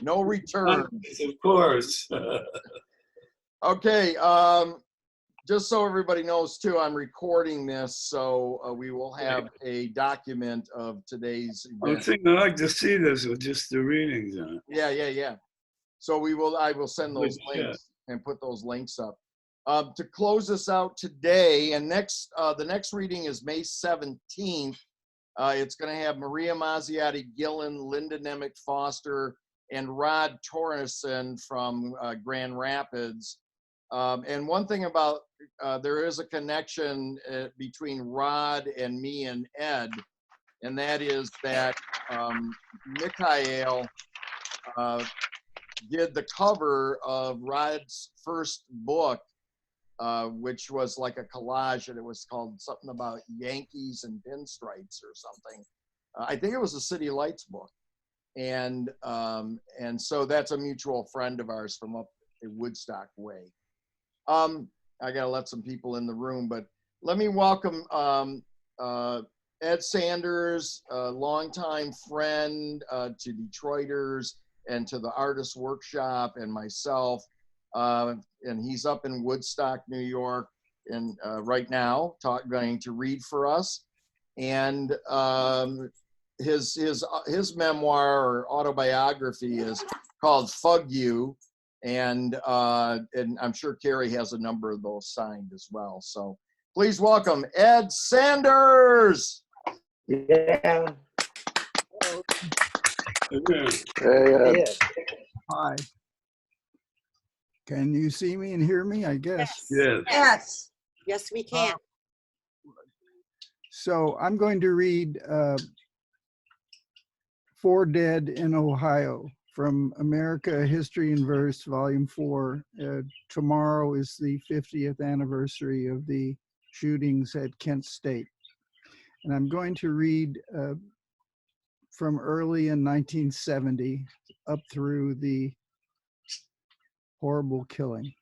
No return. Of course. Okay. Just so everybody knows too, I'm recording this, so we will have a document of today's event. I think I'd like to see this with just the readings on it. Yeah. So I will send those links and put those links up. To close this out today, and the next reading is May 17th. It's going to have Maria Mazziotti Gillen, Linda Nemec Foster, and Rod Torreson from Grand Rapids. And one thing about, there is a connection between Rod and me and Ed, and that is that Michael did the cover of Rod's first book, which was like a collage, and it was called something about Yankees and pinstripes or something. I think it was a City Lights book. And so that's a mutual friend of ours from up in Woodstock way. I gotta let some people in the room, but let me welcome Ed Sanders, a longtime friend to Detroiters and to the Artist Workshop, and myself. And he's up in Woodstock, New York, and right now going to read for us. And his memoir or autobiography is called Fug You. And I'm sure Carrie has a number of those signed as well. So please welcome Ed Sanders. Yeah. Hey, Hi. Can you see me and hear me, I guess? Yes. Yes. Yes, we can. So I'm going to read 4 Dead in Ohio from America, History and Verse, Volume 4. Tomorrow is the 50th anniversary of the shootings at Kent State. And I'm going to read from early in 1970 up through the horrible killing.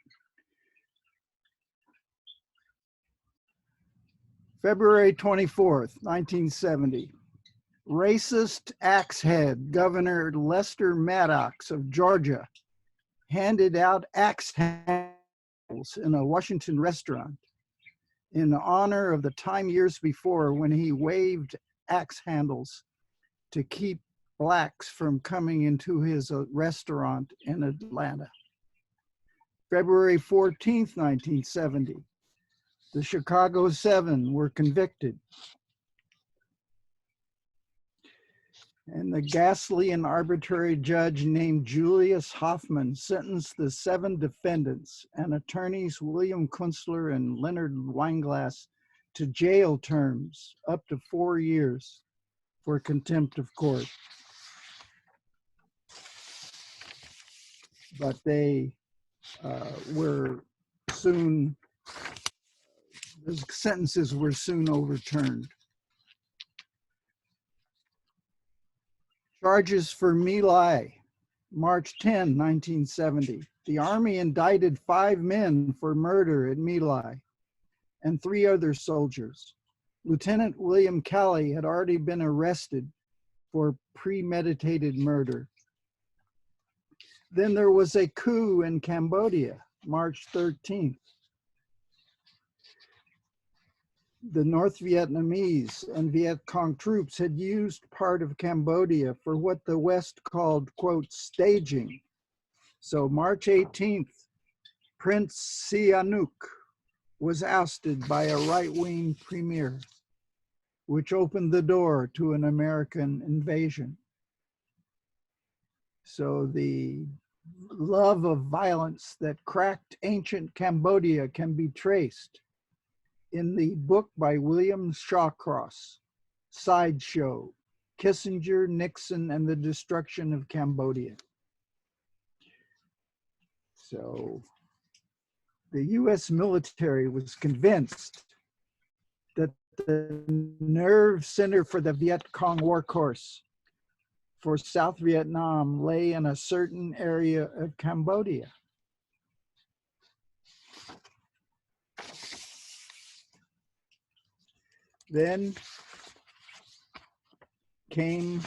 February 24th, 1970. Racist axe head Governor Lester Maddox of Georgia handed out axe handles in a Washington restaurant in honor of the time years before when he waved axe handles to keep blacks from coming into his restaurant in Atlanta. February 14th, 1970. The Chicago 7 were convicted. And the ghastly and arbitrary judge named Julius Hoffman sentenced the 7 defendants and attorneys William Kunstler and Leonard Weinglass to jail terms up to 4 years for contempt of court. But they were soon, the sentences were soon overturned. Charges for My Lai, March 10, 1970. The Army indicted 5 men for murder at My Lai and 3 other soldiers. Lieutenant William Kelly had already been arrested for premeditated murder. Then there was a coup in Cambodia, March 13th. The North Vietnamese and Viet Cong troops had used part of Cambodia for what the West called, quote, staging. So March 18th, Prince Sihanouk was ousted by a right-wing premier, which opened the door to an American invasion. So the love of violence that cracked ancient Cambodia can be traced in the book by William Shawcross, Sideshow, Kissinger, Nixon, and the Destruction of Cambodia. So the US military was convinced that the nerve center for the Viet Cong war course for South Vietnam lay in a certain area of Cambodia. Then came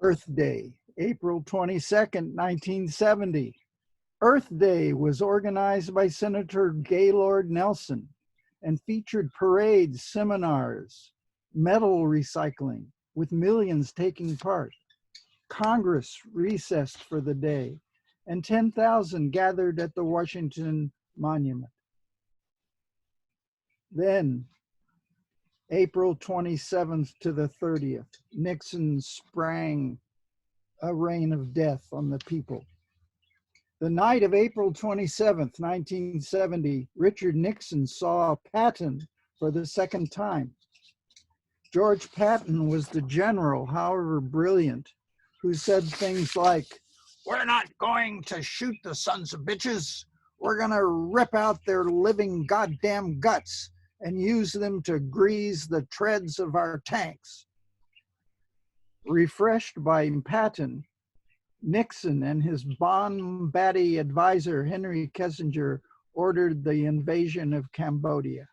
Earth Day, April 22nd, 1970. Earth Day was organized by Senator Gaylord Nelson and featured parades, seminars, metal recycling, with millions taking part. Congress recessed for the day, and 10,000 gathered at the Washington Monument. Then, April 27th to the 30th, Nixon sprang a rain of death on the people. The night of April 27th, 1970, Richard Nixon saw Patton for the second time. George Patton was the general, however brilliant, who said things like, "We're not going to shoot the sons of bitches. We're gonna rip out their living goddamn guts and use them to grease the treads of our tanks." Refreshed by Patton, Nixon and his Bonbatty advisor, Henry Kissinger, ordered the invasion of Cambodia.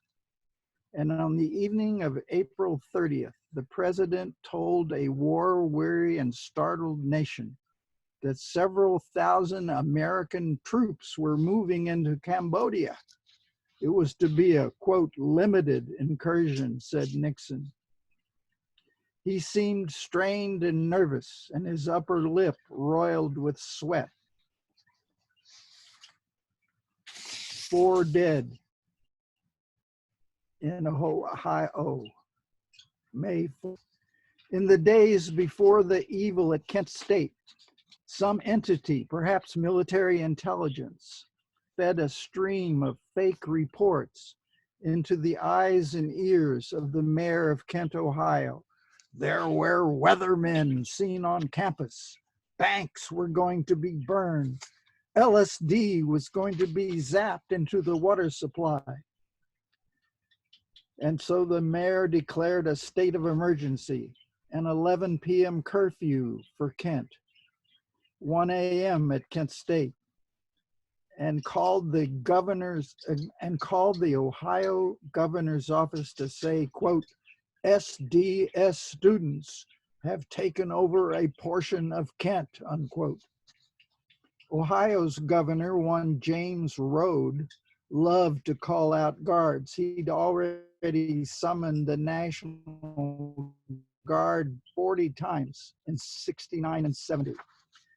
And on the evening of April 30th, the president told a war-weary and startled nation that several thousand American troops were moving into Cambodia. It was to be a, quote, limited incursion, said Nixon. He seemed strained and nervous, and his upper lip roiled with sweat. 4 dead in Ohio, May 4th. In the days before the evil at Kent State, some entity, perhaps military intelligence, fed a stream of fake reports into the eyes and ears of the mayor of Kent, Ohio. There were weathermen seen on campus. Banks were going to be burned. LSD was going to be zapped into the water supply. And so the mayor declared a state of emergency, an 11 p.m. curfew for Kent, 1 a.m. at Kent State, and called the Ohio governor's office to say, quote, SDS students have taken over a portion of Kent, unquote. Ohio's governor, one James Rhode, loved to call out guards. He'd already summoned the National Guard 40 times in 69 and 70.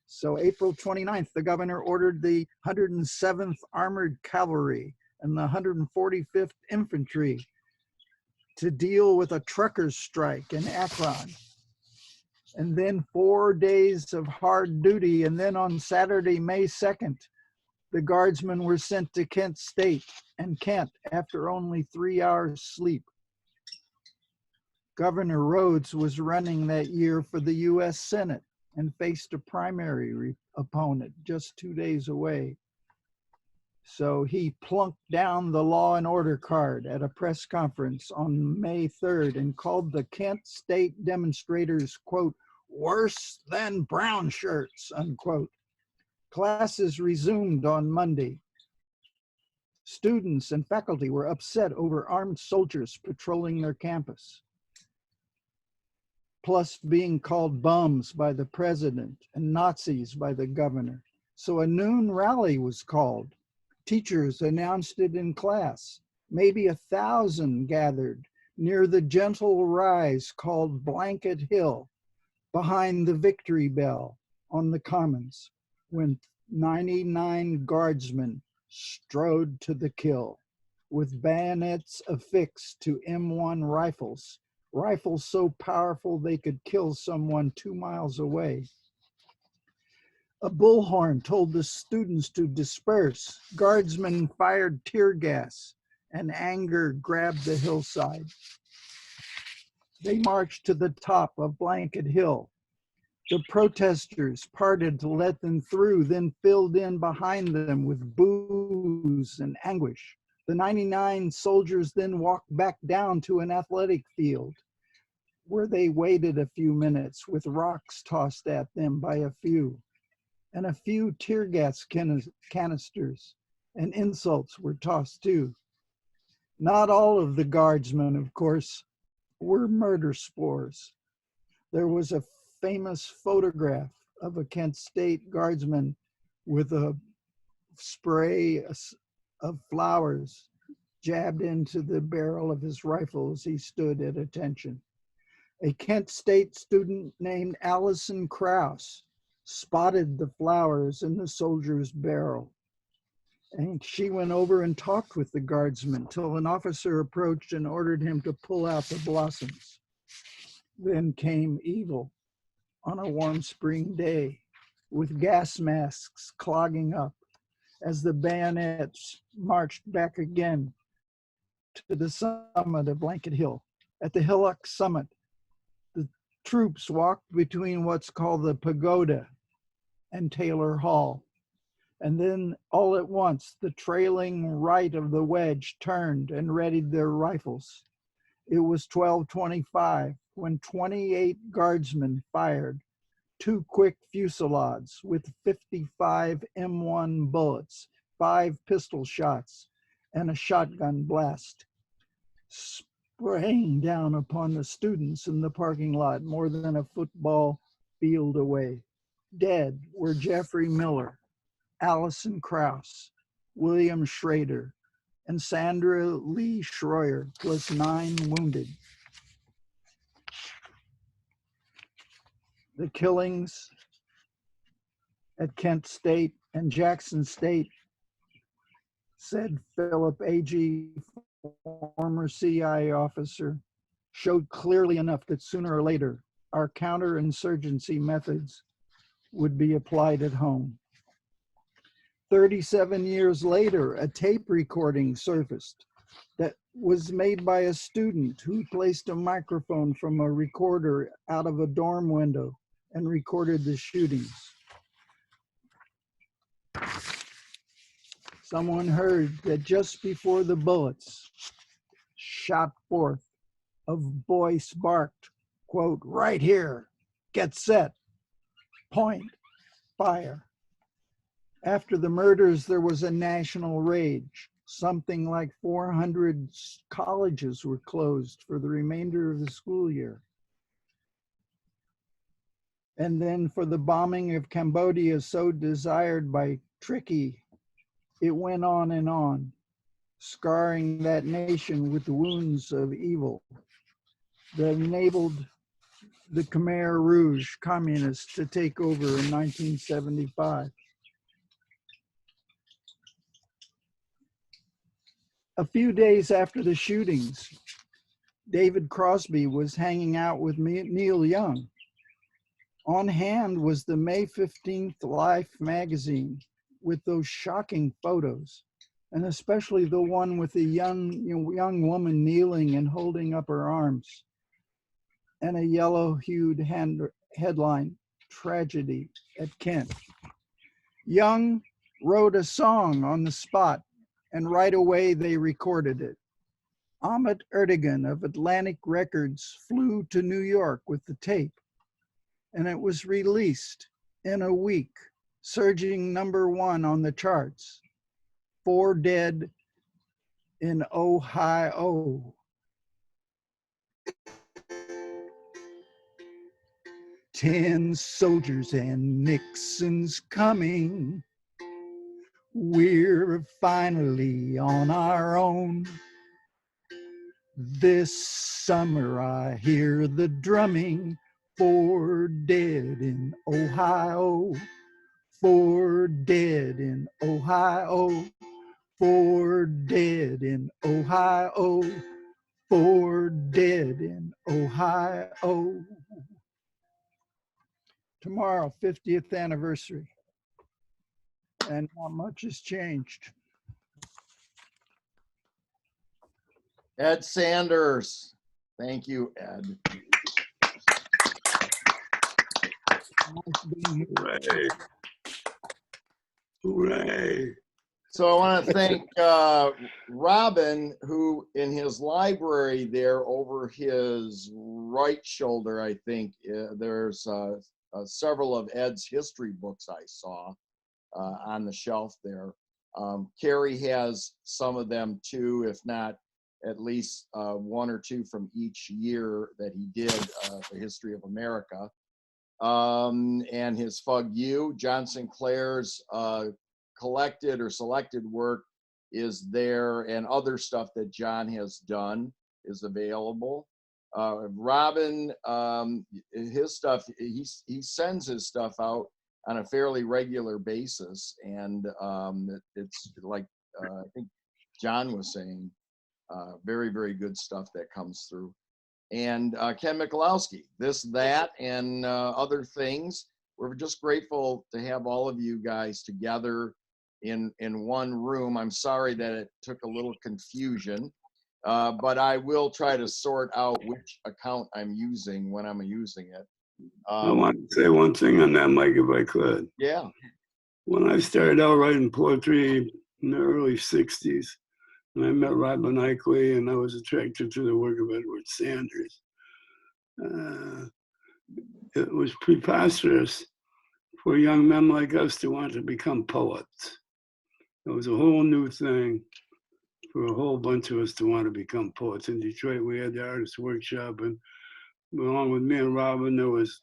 So April 29th, the governor ordered the 107th Armored Cavalry and the 145th Infantry to deal with a truckers' strike in Akron. And then 4 days of hard duty. And then on Saturday, May 2nd, the guardsmen were sent to Kent State and Kent after only 3 hours sleep. Governor Rhodes was running that year for the U.S. Senate and faced a primary opponent just 2 days away. So he plunked down the law and order card at a press conference on May 3rd and called the Kent State demonstrators, quote, worse than brown shirts, unquote. Classes resumed on Monday. Students and faculty were upset over armed soldiers patrolling their campus, plus being called bums by the president and Nazis by the governor. So a noon rally was called. Teachers announced it in class. Maybe 1,000 gathered near the gentle rise called Blanket Hill, behind the Victory Bell on the Commons, when 99 guardsmen strode to the kill with bayonets affixed to M1 rifles, rifles so powerful they could kill someone 2 miles away. A bullhorn told the students to disperse. Guardsmen fired tear gas, and anger grabbed the hillside. They marched to the top of Blanket Hill. The protesters parted to let them through, then filled in behind them with boos and anguish. The 99 soldiers then walked back down to an athletic field, where they waited a few minutes with rocks tossed at them by a few. And a few tear gas canisters and insults were tossed too. Not all of the guardsmen, of course, were murder spores. There was a famous photograph of a Kent State guardsman with a spray of flowers jabbed into the barrel of his rifle as he stood at attention. A Kent State student named Allison Krause spotted the flowers in the soldier's barrel. And she went over and talked with the guardsman till an officer approached and ordered him to pull out the blossoms. Then came evil on a warm spring day, with gas masks clogging up as the bayonets marched back again to the summit of Blanket Hill. At the hillock summit, the troops walked between what's called the pagoda and Taylor Hall. And then all at once, the trailing right of the wedge turned and readied their rifles. It was 12:25 when 28 guardsmen fired 2 quick fusillades with 55 M1 bullets, 5 pistol shots, and a shotgun blast, spraying down upon the students in the parking lot more than a football field away. Dead were Jeffrey Miller, Allison Krause, William Schrader, and Sandra Lee Schroyer, plus 9 wounded. the killings at Kent State and Jackson State, said Philip Agee, former CIA officer, showed clearly enough that sooner or later our counterinsurgency methods would be applied at home. 37 years later, a tape recording surfaced that was made by a student who placed a microphone from a recorder out of a dorm window and recorded the shootings. Someone heard that just before the bullets shot forth, a voice barked, quote, "Right here, get set, point, fire." After the murders, there was a national rage. Something like 400 colleges were closed for the remainder of the school year. And then for the bombing of Cambodia, so desired by Tricky, it went on, scarring that nation with the wounds of evil that enabled the Khmer Rouge communists to take over in 1975. A few days after the shootings, David Crosby was hanging out with Neil Young. On hand was the May 15th Life magazine with those shocking photos, and especially the one with the young woman kneeling and holding up her arms, and a yellow-hued headline, "Tragedy at Kent." Young wrote a song on the spot, and right away they recorded it. Ahmet Ertegun of Atlantic Records flew to New York with the tape, and it was released in a week, surging #1 on the charts. 4 dead in Ohio. 10 soldiers and Nixon's coming. We're finally on our own. This summer I hear the drumming. 4 dead in Ohio. 4 dead in Ohio. 4 dead in Ohio. 4 dead in Ohio. Tomorrow, 50th anniversary. And not much has changed. Ed Sanders. Thank you, Ed. Nice being here. Hooray. Hooray. So I want to thank Robin, who in his library there over his right shoulder, I think, there's several of Ed's history books I saw on the shelf there. Carrie has some of them too, if not at least 1 or 2 from each year that he did the history of America. And his Fug U, John Sinclair's collected or selected work is there, and other stuff that John has done is available. Robin, his stuff, he sends his stuff out on a fairly regular basis, and it's like I think John was saying, very, very good stuff that comes through. And Ken Michalowski, this, that, and other things. We're just grateful to have all of you guys together in one room. I'm sorry that it took a little confusion, but I will try to sort out which account I'm using when I'm using it. I want to say one thing on that, Mike, if I could. Yeah. When I started out writing poetry in the early 60s, and I met Robin Eichele, and I was attracted to the work of Edward Sanders. It was preposterous for young men like us to want to become poets. It was a whole new thing for a whole bunch of us to want to become poets. In Detroit, we had the artist workshop, and along with me and Robin, there was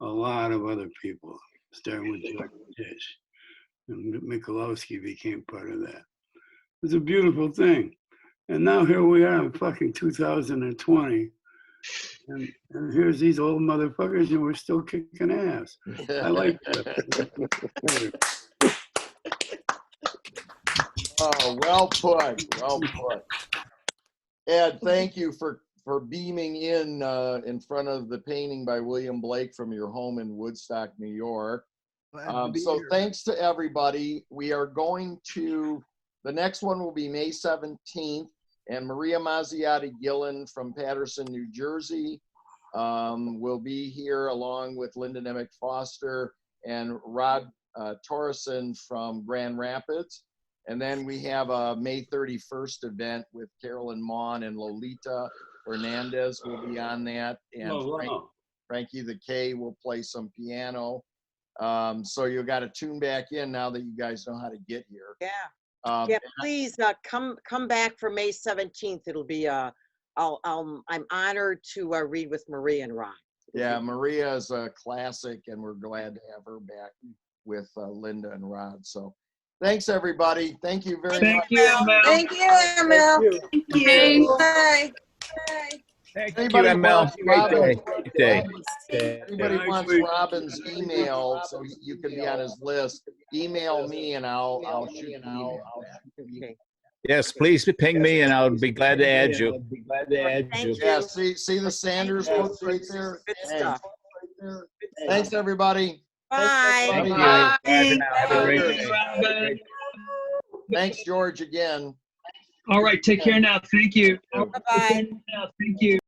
a lot of other people, starting with George Tish. And Mikolowski became part of that. It was a beautiful thing. And now here we are in fucking 2020, And here's these old motherfuckers, and we're still kicking ass. I like that. Oh, well put, well put. Ed, thank you for beaming in front of the painting by William Blake from your home in Woodstock, New York. So thanks to everybody. We are going to, the next one will be May 17th, and Maria Mazziotti Gillen from Patterson, New Jersey will be here along with Linda Nemec Foster and Rod Torreson from Grand Rapids. And then we have a May 31st event with Carolyn Maughan and Lolita Hernandez will be on that. And Frankie the K will play some piano. So you got to tune back in now that you guys know how to get here. Yeah. Yeah, please come back for May 17th. It'll be I'm honored to read with Maria and Ron. Yeah, Maria is a classic, and we're glad to have her back with Linda and Rod. So thanks, everybody. Thank you very much. Thank you, ML. Thank you, ML. Thank you. Bye. Thank Anybody you, ML. wants Great day. Robin- Great day. Anybody Yeah. wants Robin's email so you can be on his list, email me and I'll shoot you an email. Okay. Yes, please ping me and I'll be glad to add you. Thank you. Yeah, see the Sanders book right there? Good Hey, stuff. thanks, everybody. Bye. Thank you. Bye. Bye for now. Have a great Bye. day. Robin. Thanks, George, again. All right, take care now. Thank you. Bye-bye. Thank you.